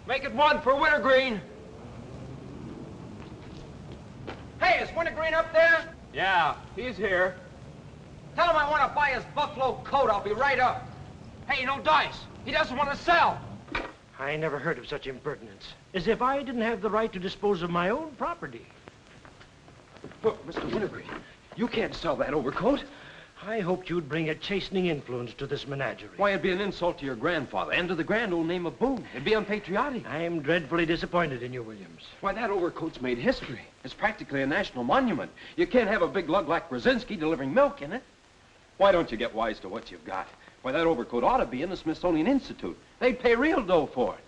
[SPEAKER 13] Make it one for Wintergreen. Hey, is Wintergreen up there? Yeah, he's here. Tell him I want to buy his buffalo coat. I'll be right up. Hey, no dice. He doesn't want to sell.
[SPEAKER 8] I never heard of such impertinence. As if I didn't have the right to dispose of my own property.
[SPEAKER 13] Look, Mr. Wintergreen, you can't sell that overcoat.
[SPEAKER 8] I hoped you'd bring a chastening influence to this menagerie.
[SPEAKER 13] Why, it'd be an insult to your grandfather and to the grand old name of Boone. It'd be unpatriotic.
[SPEAKER 8] I'm dreadfully disappointed in you, Williams.
[SPEAKER 13] Why, that overcoat's made history. It's practically a national monument. You can't have a big lug like Brzezinski delivering milk in it. Why don't you get wise to what you've got? Why, that overcoat ought to be in the Smithsonian Institute. They'd pay real dough for it.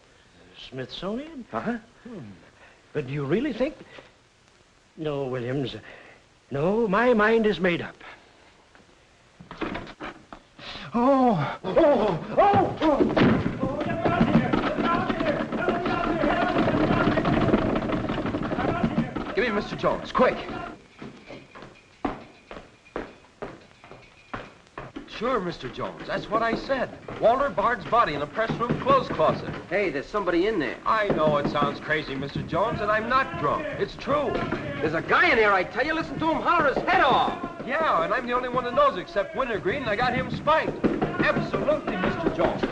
[SPEAKER 8] Smithsonian?
[SPEAKER 13] Uh-huh.
[SPEAKER 8] But do you really think... No, Williams. No, my mind is made up. Oh! Oh! Oh! Oh! Get me out of here! Get me out of here! Get me out of here!
[SPEAKER 13] Give me Mr. Jones, quick. Sure, Mr. Jones. That's what I said. Walter Bard's body in the press room clothes closet.
[SPEAKER 5] Hey, there's somebody in there.
[SPEAKER 13] I know it sounds crazy, Mr. Jones, and I'm not drunk. It's true.
[SPEAKER 5] There's a guy in there, I tell you. Listen to him holler his head off.
[SPEAKER 13] Yeah, and I'm the only one that knows except Wintergreen, and I got him spiked. Absolutely, Mr. Jones.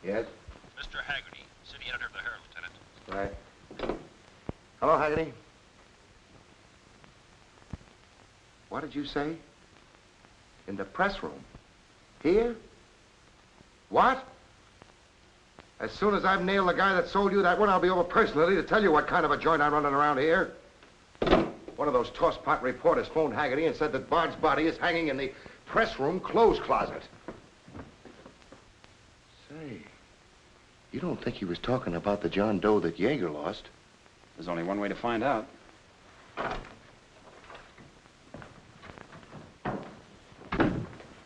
[SPEAKER 6] Yes?
[SPEAKER 10] Mr. Haggerty, city editor of the Herald, Lieutenant.
[SPEAKER 6] Right. Hello, Haggerty. What did you say? In the press room? Here? What? As soon as I've nailed the guy that sold you that one, I'll be over personally to tell you what kind of a joint I'm running around here. One of those tosspot reporters phoned Haggerty and said that Bard's body is hanging in the press room clothes closet. Say, you don't think he was talking about the John Doe that Yeager lost?
[SPEAKER 1] There's only one way to find out.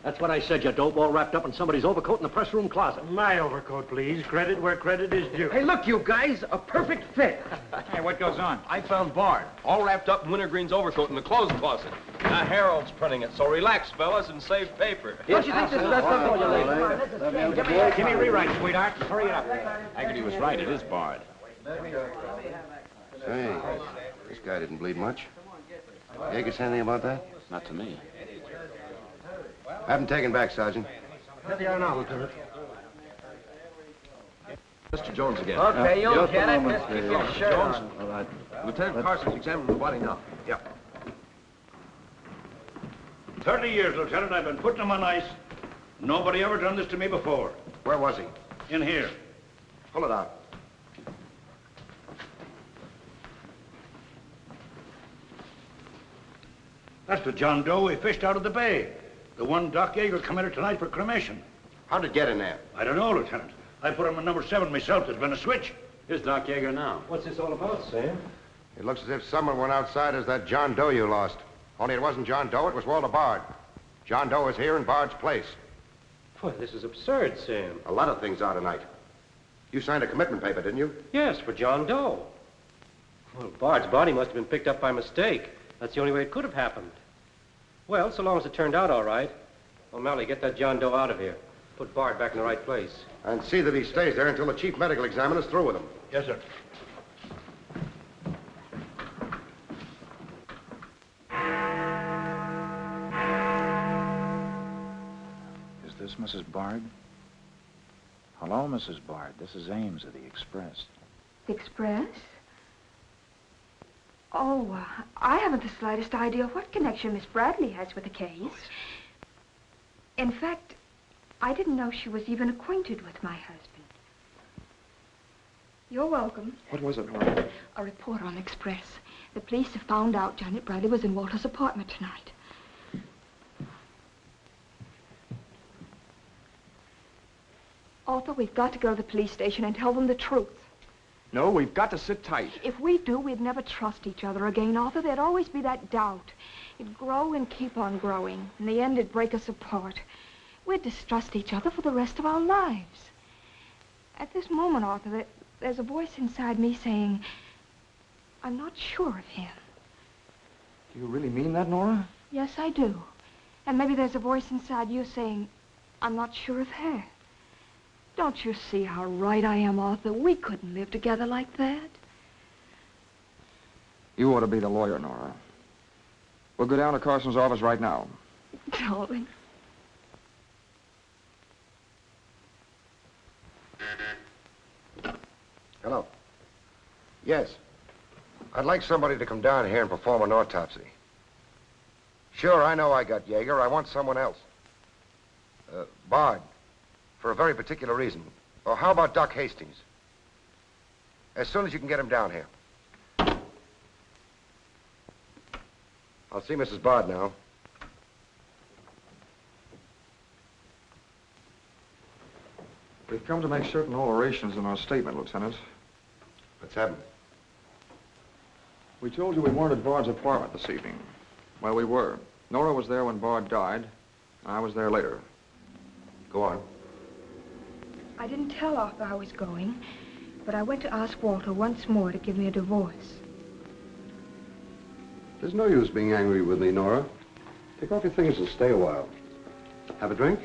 [SPEAKER 8] That's what I said, you dope, all wrapped up in somebody's overcoat in the press room closet. My overcoat, please. Credit where credit is due.
[SPEAKER 13] Hey, look, you guys, a perfect fit.
[SPEAKER 3] Hey, what goes on?
[SPEAKER 13] I found Bard, all wrapped up in Wintergreen's overcoat in the clothes closet. The Herald's printing it, so relax, fellas, and save paper.
[SPEAKER 5] Don't you think this is best up for you, ladies?
[SPEAKER 8] Give me a rewrite, sweetheart. Hurry it up.
[SPEAKER 1] Haggerty was right. It is Bard.
[SPEAKER 6] Say, this guy didn't bleed much. Yeager say anything about that?
[SPEAKER 1] Not to me.
[SPEAKER 6] Have him taken back, Sergeant.
[SPEAKER 8] Here they are now, Lieutenant.
[SPEAKER 13] Mr. Jones again.
[SPEAKER 12] Okay, you'll get it. Just keep your shirt
[SPEAKER 13] Jones.
[SPEAKER 12] on.
[SPEAKER 13] All right. Lieutenant Carson's examining the body now.
[SPEAKER 6] Yeah.
[SPEAKER 8] 30 years, Lieutenant. I've been putting them on ice. Nobody ever done this to me before.
[SPEAKER 6] Where was he?
[SPEAKER 8] In here.
[SPEAKER 6] Pull it out.
[SPEAKER 8] That's the John Doe we fished out of the bay. The one Doc Yeager committed tonight for cremation.
[SPEAKER 6] How'd it get in there?
[SPEAKER 8] I don't know, Lieutenant. I put him in number 7 myself. There's been a switch.
[SPEAKER 1] Here's Doc Yeager now.
[SPEAKER 5] What's this all about, Sam?
[SPEAKER 6] It looks as if someone went outside as that John Doe you lost. Only it wasn't John Doe, it was Walter Bard. John Doe is here in Bard's place.
[SPEAKER 5] Boy, this is absurd, Sam.
[SPEAKER 6] A lot of things are tonight. You signed a commitment paper, didn't you?
[SPEAKER 5] Yes, for John Doe. Well, Bard's body must have been picked up by mistake. That's the only way it could have happened. Well, so long as it turned out all right. O'Malley, get that John Doe out of here. Put Bard back in the right place.
[SPEAKER 6] And see that he stays there until the chief medical examiner's through with him.
[SPEAKER 8] Yes, sir.
[SPEAKER 3] Is this Mrs. Bard? Hello, Mrs. Bard. This is Ames of the Express.
[SPEAKER 15] The Express? Oh, I haven't the slightest idea what connection Miss Bradley has with the case. In fact, I didn't know she was even acquainted with my husband. You're welcome.
[SPEAKER 16] What was it, Nora?
[SPEAKER 15] A report on Express. The police have found out Janet Bradley was in Walter's apartment tonight. Arthur, we've got to go to the police station and tell them the truth.
[SPEAKER 16] No, we've got to sit tight.
[SPEAKER 15] If we do, we'd never trust each other again, Arthur. There'd always be that doubt. It'd grow and keep on growing. In the end, it'd break us apart. We'd distrust each other for the rest of our lives. At this moment, Arthur, there's a voice inside me saying, I'm not sure of him.
[SPEAKER 16] Do you really mean that, Nora?
[SPEAKER 15] Yes, I do. And maybe there's a voice inside you saying, I'm not sure of her. Don't you see how right I am, Arthur? We couldn't live together like that.
[SPEAKER 16] You ought to be the lawyer, Nora. We'll go down to Carson's office right now.
[SPEAKER 15] Darling.
[SPEAKER 6] Hello. Yes. I'd like somebody to come down here and perform an autopsy. Sure, I know I got Yeager. I want someone else. Bard. For a very particular reason. Or how about Doc Hastings? As soon as you can get him down here. I'll see Mrs. Bard now.
[SPEAKER 16] We've come to make certain alterations in our statement, Lieutenant.
[SPEAKER 6] What's happened?
[SPEAKER 16] We told you we weren't at Bard's apartment this evening. Well, we were. Nora was there when Bard died. I was there later.
[SPEAKER 6] Go on.
[SPEAKER 15] I didn't tell Arthur I was going, but I went to ask Walter once more to give me a divorce.
[SPEAKER 13] There's no use being angry with me, Nora. Take off your things and stay a while. Have a drink?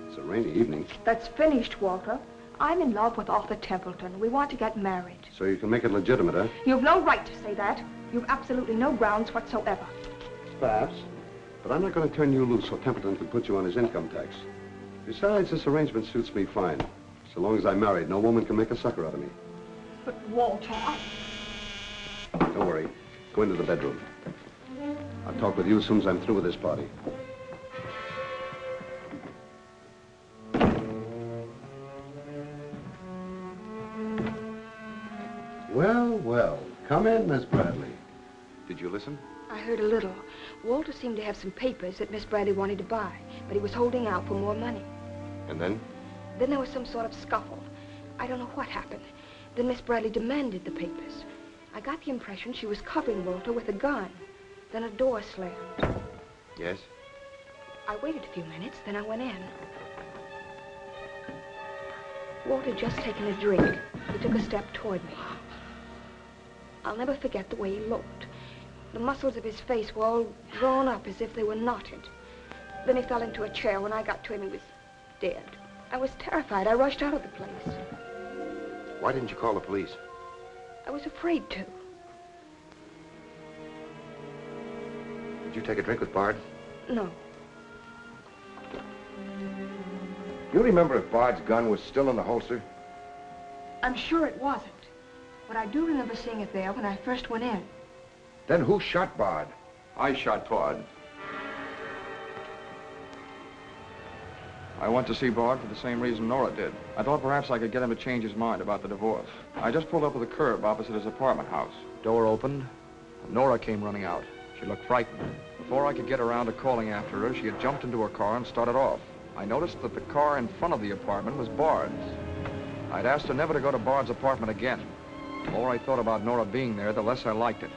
[SPEAKER 13] It's a rainy evening.
[SPEAKER 15] That's finished, Walter. I'm in love with Arthur Templeton. We want to get married.
[SPEAKER 13] So you can make it legitimate, huh?
[SPEAKER 15] You've no right to say that. You've absolutely no grounds whatsoever.
[SPEAKER 13] Perhaps. But I'm not going to turn you loose so Templeton can put you on his income tax. Besides, this arrangement suits me fine. So long as I'm married, no woman can make a sucker out of me.
[SPEAKER 15] But, Walter,
[SPEAKER 13] Don't worry. Go into the bedroom. I'll talk with you as soon as I'm through with this party. Well, well. Come in, Miss Bradley. Did you listen?
[SPEAKER 15] I heard a little. Walter seemed to have some papers that Miss Bradley wanted to buy, but he was holding out for more money.
[SPEAKER 6] And then?
[SPEAKER 15] Then there was some sort of scuffle. I don't know what happened. Then Miss Bradley demanded the papers. I got the impression she was covering Walter with a gun. Then a door slammed.
[SPEAKER 6] Yes?
[SPEAKER 15] I waited a few minutes, then I went in. Walter had just taken a drink. He took a step toward me. I'll never forget the way he looked. The muscles of his face were all drawn up as if they were knotted. Then he fell into a chair. When I got to him, he was dead. I was terrified. I rushed out of the place.
[SPEAKER 6] Why didn't you call the police?
[SPEAKER 15] I was afraid to.
[SPEAKER 6] Did you take a drink with Bard?
[SPEAKER 15] No.
[SPEAKER 6] You remember if Bard's gun was still in the holster?
[SPEAKER 15] I'm sure it wasn't. But I do remember seeing it there when I first went in.
[SPEAKER 6] Then who shot Bard?
[SPEAKER 16] I shot Bard. I went to see Bard for the same reason Nora did. I thought perhaps I could get him to change his mind about the divorce. I just pulled up at the curb opposite his apartment house. Door opened, and Nora came running out. She looked frightened. Before I could get around to calling after her, she had jumped into her car and started off. I noticed that the car in front of the apartment was Bard's. I'd asked her never to go to Bard's apartment again. The more I thought about Nora being there, the less I liked it.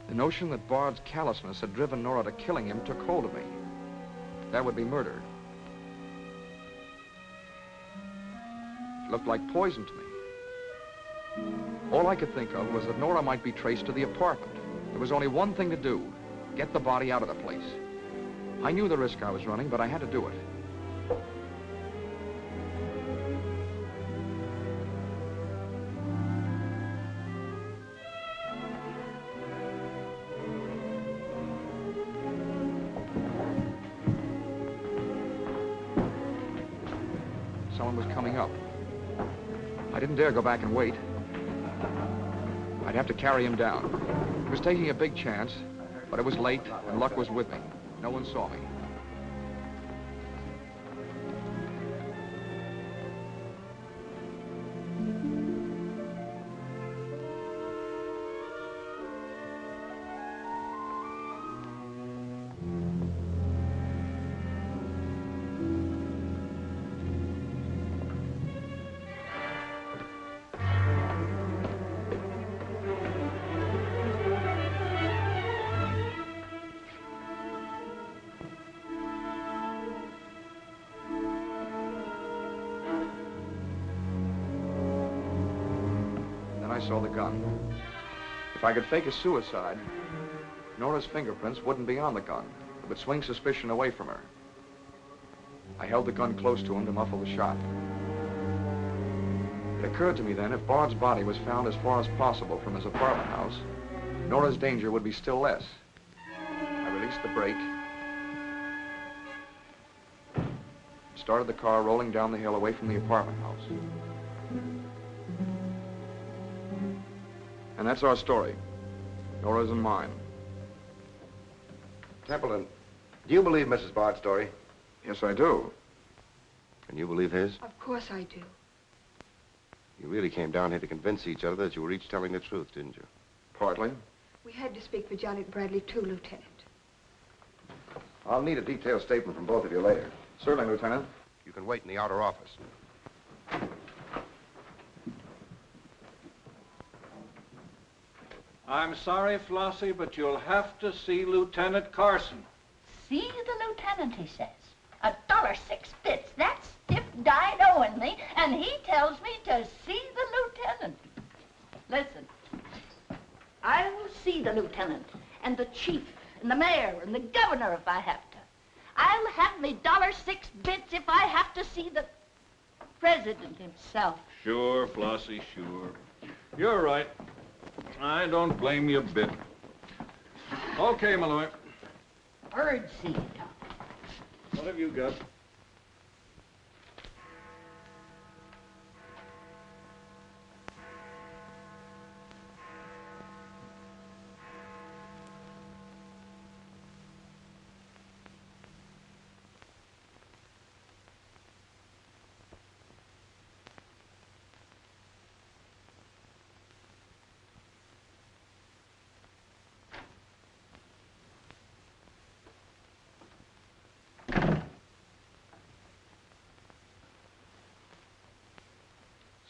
[SPEAKER 16] The notion that Bard's callousness had driven Nora to killing him took hold of me. That would be murder. It looked like poison to me. All I could think of was that Nora might be traced to the apartment. There was only one thing to do: get the body out of the place. I knew the risk I was running, but I had to do it. Someone was coming up. I didn't dare go back and wait. I'd have to carry him down. He was taking a big chance, but it was late and luck was with me. No one saw me. saw the gun. If I could fake a suicide, Nora's fingerprints wouldn't be on the gun. It would swing suspicion away from her. I held the gun close to him to muffle the shot. It occurred to me then, if Bard's body was found as far as possible from his apartment house, Nora's danger would be still less. I released the brake, started the car rolling down the hill away from the apartment house. And that's our story. Nora's and mine.
[SPEAKER 11] Templeton, do you believe Mrs. Bard's story?
[SPEAKER 16] Yes, I do.
[SPEAKER 11] Can you believe his?
[SPEAKER 15] Of course I do.
[SPEAKER 11] You really came down here to convince each other that you were each telling the truth, didn't you?
[SPEAKER 16] Partly.
[SPEAKER 15] We had to speak for Janet Bradley, too, Lieutenant.
[SPEAKER 11] I'll need a detailed statement from both of you later.
[SPEAKER 16] Certainly, Lieutenant.
[SPEAKER 11] You can wait in the outer office.
[SPEAKER 20] I'm sorry, Flossie, but you'll have to see Lieutenant Carson.
[SPEAKER 19] See the lieutenant, he says. $1.06. That stiff died owing me, and he tells me to see the lieutenant. Listen, I will see the lieutenant, and the chief, and the mayor, and the governor if I have to. I'll have me $1.06 if I have to see the president himself.
[SPEAKER 20] Sure, Flossie, sure. You're right. I don't blame you a bit. Okay, Malloy.
[SPEAKER 19] Birdseed.
[SPEAKER 20] What have you got?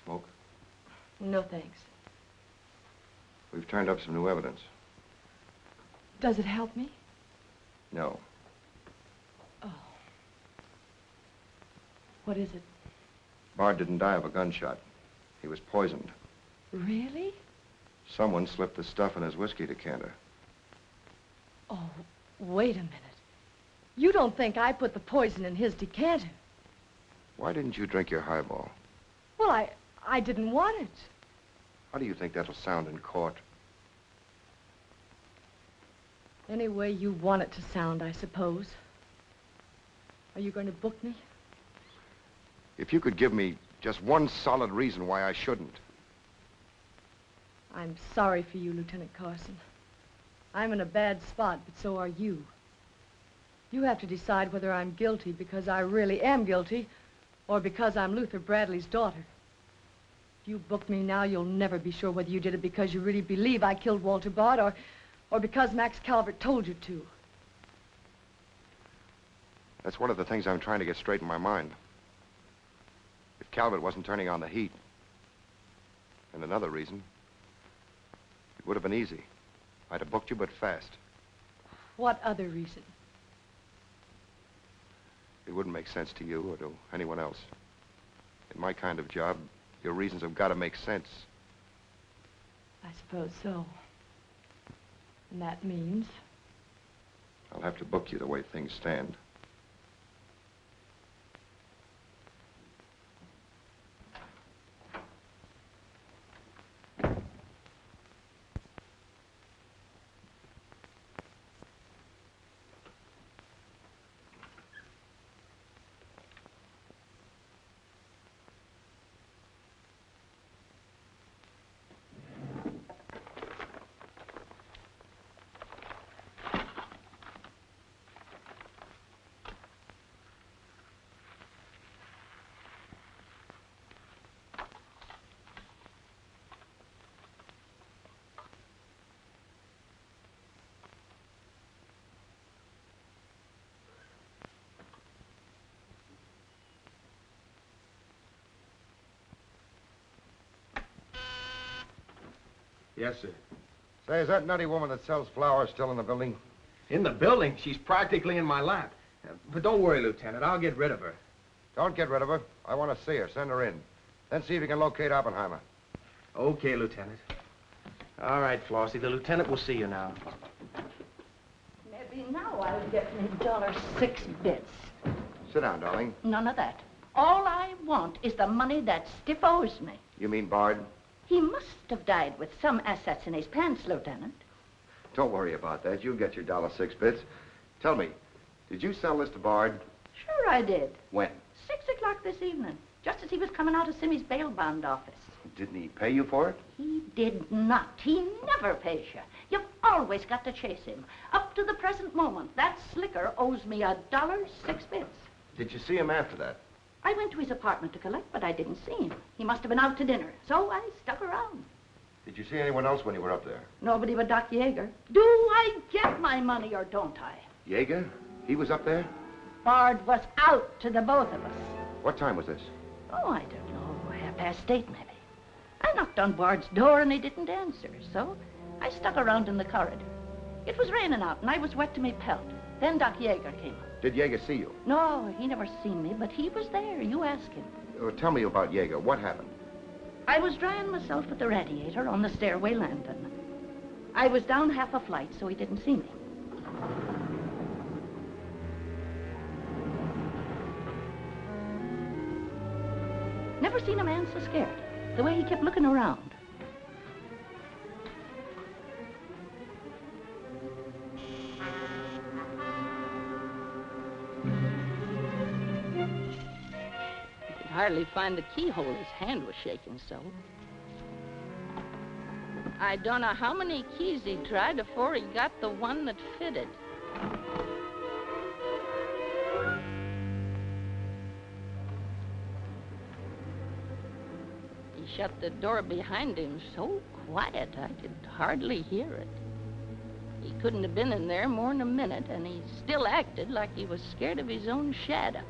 [SPEAKER 11] Smoke?
[SPEAKER 2] No, thanks.
[SPEAKER 11] We've turned up some new evidence.
[SPEAKER 2] Does it help me?
[SPEAKER 11] No.
[SPEAKER 2] Oh. What is it?
[SPEAKER 11] Bard didn't die of a gunshot. He was poisoned.
[SPEAKER 2] Really?
[SPEAKER 11] Someone slipped the stuff in his whiskey decanter.
[SPEAKER 2] Oh, wait a minute. You don't think I put the poison in his decanter?
[SPEAKER 11] Why didn't you drink your highball?
[SPEAKER 2] Well, I didn't want it.
[SPEAKER 11] How do you think that'll sound in court?
[SPEAKER 2] Any way you want it to sound, I suppose. Are you going to book me?
[SPEAKER 11] If you could give me just one solid reason why I shouldn't.
[SPEAKER 2] I'm sorry for you, Lieutenant Carson. I'm in a bad spot, but so are you. You have to decide whether I'm guilty because I really am guilty or because I'm Luther Bradley's daughter. If you book me now, you'll never be sure whether you did it because you really believe I killed Walter Bard or because Max Calvert told you to.
[SPEAKER 11] That's one of the things I'm trying to get straight in my mind. If Calvert wasn't turning on the heat, and another reason, it would have been easy. I'd have booked you, but fast.
[SPEAKER 2] What other reason?
[SPEAKER 11] It wouldn't make sense to you or to anyone else. In my kind of job, your reasons have got to make sense.
[SPEAKER 2] I suppose so. And that means?
[SPEAKER 11] I'll have to book you the way things stand.
[SPEAKER 13] Yes, sir.
[SPEAKER 11] Say, is that nutty woman that sells flowers still in the building?
[SPEAKER 13] In the building? She's practically in my lap. But don't worry, Lieutenant. I'll get rid of her.
[SPEAKER 11] Don't get rid of her. I want to see her. Send her in. Then see if you can locate Oppenheimer.
[SPEAKER 13] Okay, Lieutenant.
[SPEAKER 12] All right, Flossie. The lieutenant will see you now.
[SPEAKER 19] Maybe now I'll get me $6.
[SPEAKER 11] Sit down, darling.
[SPEAKER 19] None of that. All I want is the money that Stiff owes me.
[SPEAKER 11] You mean Bard?
[SPEAKER 19] He must have died with some assets in his pants, Lieutenant.
[SPEAKER 11] Don't worry about that. You'll get your $6. Tell me, did you sell this to Bard?
[SPEAKER 19] Sure I did.
[SPEAKER 11] When?
[SPEAKER 19] 6 o'clock this evening, just as he was coming out of Simmy's bail bond office.
[SPEAKER 11] Didn't he pay you for it?
[SPEAKER 19] He did not. He never pays you. You've always got to chase him. Up to the present moment, that slicker owes me $1.06.
[SPEAKER 11] Did you see him after that?
[SPEAKER 19] I went to his apartment to collect, but I didn't see him. He must have been out to dinner, so I stuck around.
[SPEAKER 11] Did you see anyone else when you were up there?
[SPEAKER 19] Nobody but Doc Yeager. Do I get my money or don't I?
[SPEAKER 11] Yeager? He was up there?
[SPEAKER 19] Bard was out to the both of us.
[SPEAKER 11] What time was this?
[SPEAKER 19] Oh, I don't know, 8:30 maybe. I knocked on Bard's door and he didn't answer, so I stuck around in the corridor. It was raining out and I was wet to me pelt. Then Doc Yeager came up.
[SPEAKER 11] Did Yeager see you?
[SPEAKER 19] No, he never seen me, but he was there. You ask him.
[SPEAKER 11] Tell me about Yeager. What happened?
[SPEAKER 19] I was drying myself at the radiator on the stairway landing. I was down half a flight, so he didn't see me. Never seen a man so scared. The way he kept looking around.
[SPEAKER 21] He could hardly find the keyhole. His hand was shaking so. I don't know how many keys he tried before he got the one that fitted. He shut the door behind him so quiet I could hardly hear it. He couldn't have been in there more than a minute, and he still acted like he was scared of his own shadow.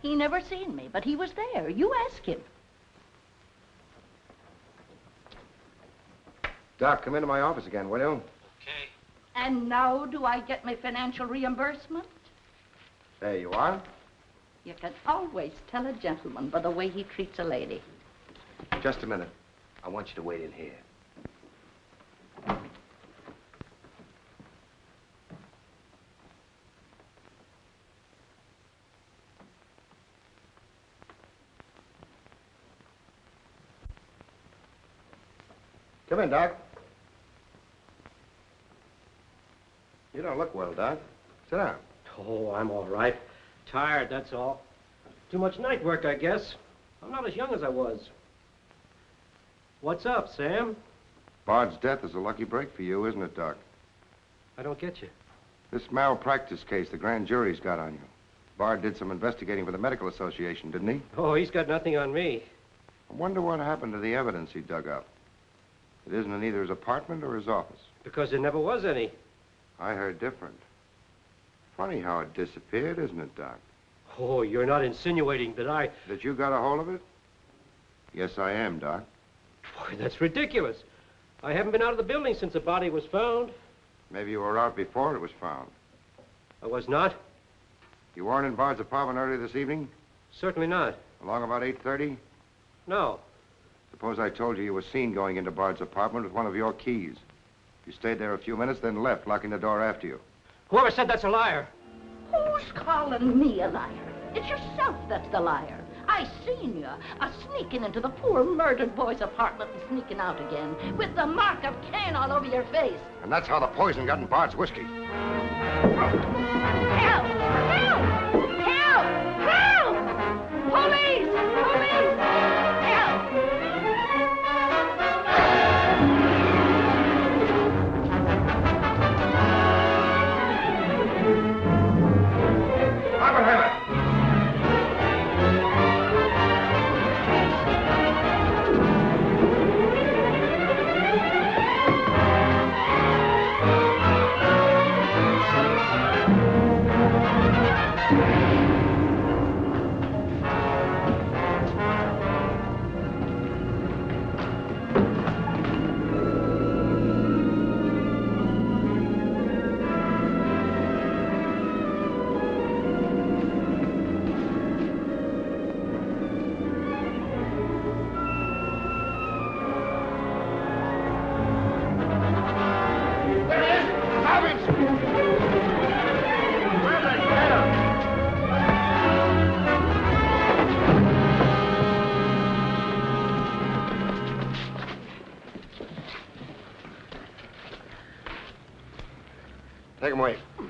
[SPEAKER 19] He never seen me, but he was there. You ask him.
[SPEAKER 11] Doc, come into my office again, will you?
[SPEAKER 19] And now do I get my financial reimbursement?
[SPEAKER 11] There you are.
[SPEAKER 19] You can always tell a gentleman by the way he treats a lady.
[SPEAKER 11] Just a minute. I want you to wait in here. Come in, Doc. You don't look well, Doc. Sit down.
[SPEAKER 4] Oh, I'm all right. Tired, that's all. Too much night work, I guess. I'm not as young as I was. What's up, Sam?
[SPEAKER 11] Bard's death is a lucky break for you, isn't it, Doc?
[SPEAKER 4] I don't get you.
[SPEAKER 11] This malpractice case the grand jury's got on you. Bard did some investigating for the Medical Association, didn't he?
[SPEAKER 4] Oh, he's got nothing on me.
[SPEAKER 11] I wonder what happened to the evidence he dug up. It isn't in either his apartment or his office.
[SPEAKER 4] Because there never was any.
[SPEAKER 11] I heard different. Funny how it disappeared, isn't it, Doc?
[SPEAKER 4] Oh, you're not insinuating that I...
[SPEAKER 11] That you got a hold of it? Yes, I am, Doc.
[SPEAKER 4] Boy, that's ridiculous. I haven't been out of the building since the body was found.
[SPEAKER 11] Maybe you were out before it was found.
[SPEAKER 4] I was not?
[SPEAKER 11] You weren't in Bard's apartment earlier this evening?
[SPEAKER 4] Certainly not.
[SPEAKER 11] Along about 8:30?
[SPEAKER 4] No.
[SPEAKER 11] Suppose I told you you were seen going into Bard's apartment with one of your keys. You stayed there a few minutes, then left, locking the door after you.
[SPEAKER 4] Whoever said that's a liar?
[SPEAKER 19] Who's calling me a liar? It's yourself that's the liar. I seen you sneaking into the poor murdered boy's apartment and sneaking out again with the mark of Cain all over your face.
[SPEAKER 11] And that's how the poison got in Bard's whiskey.
[SPEAKER 19] Help! Help! Help! Help! Police! Police! Help!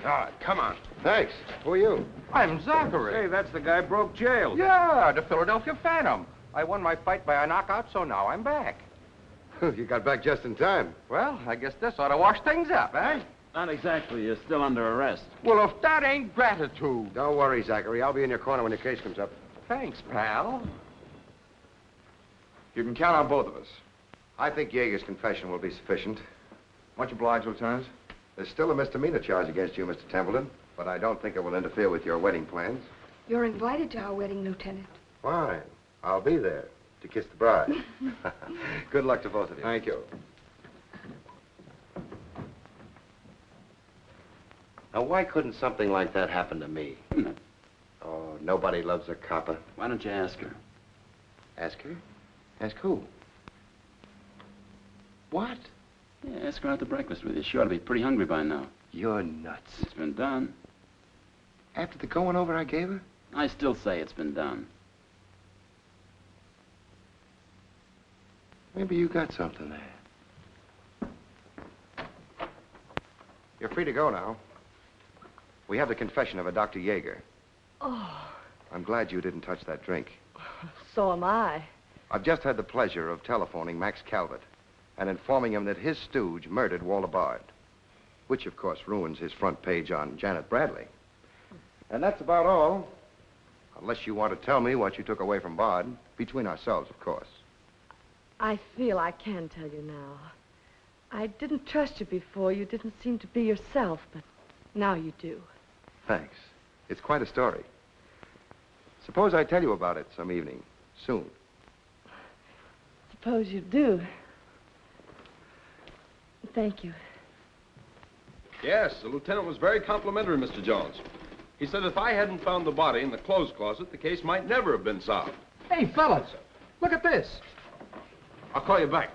[SPEAKER 13] Todd, come on.
[SPEAKER 11] Thanks. Who are you?
[SPEAKER 13] I'm Zachary.
[SPEAKER 20] Hey, that's the guy broke jail.
[SPEAKER 13] Yeah, the Philadelphia Phantom. I won my fight by a knockout, so now I'm back.
[SPEAKER 11] You got back just in time.
[SPEAKER 13] Well, I guess this ought to wash things up, eh?
[SPEAKER 1] Not exactly. You're still under arrest.
[SPEAKER 13] Well, if that ain't gratitude.
[SPEAKER 11] Don't worry, Zachary. I'll be in your corner when your case comes up.
[SPEAKER 13] Thanks, pal.
[SPEAKER 16] You can count on both of us.
[SPEAKER 11] I think Yeager's confession will be sufficient.
[SPEAKER 16] Much obliged, Lieutenant.
[SPEAKER 11] There's still a misdemeanor charge against you, Mr. Templeton, but I don't think it will interfere with your wedding plans.
[SPEAKER 15] You're invited to our wedding, Lieutenant.
[SPEAKER 11] Fine. I'll be there to kiss the bride. Good luck to both of you.
[SPEAKER 16] Thank you.
[SPEAKER 11] Now, why couldn't something like that happen to me? Oh, nobody loves a copper.
[SPEAKER 1] Why don't you ask her?
[SPEAKER 11] Ask her? Ask who? What?
[SPEAKER 1] Yeah, ask her out to breakfast with you. She ought to be pretty hungry by now.
[SPEAKER 11] You're nuts.
[SPEAKER 1] It's been done.
[SPEAKER 11] After the going over I gave her?
[SPEAKER 1] I still say it's been done.
[SPEAKER 11] Maybe you got something there. You're free to go now. We have the confession of a Dr. Yeager.
[SPEAKER 2] Oh,
[SPEAKER 11] I'm glad you didn't touch that drink.
[SPEAKER 2] so am I.
[SPEAKER 11] I've just had the pleasure of telephoning Max Calvert and informing him that his stooge murdered Walter Bard, which, of course, ruins his front page on Janet Bradley. And that's about all, unless you want to tell me what you took away from Bard, between ourselves, of course.
[SPEAKER 2] I feel I can tell you now. I didn't trust you before. You didn't seem to be yourself, but now you do.
[SPEAKER 11] Thanks. It's quite a story. Suppose I tell you about it some evening, soon.
[SPEAKER 2] Suppose you do. Thank you.
[SPEAKER 20] Yes, the lieutenant was very complimentary, Mr. Jones. He said if I hadn't found the body in the clothes closet, the case might never have been solved.
[SPEAKER 3] Hey, fellas, look at this.
[SPEAKER 20] I'll call you back.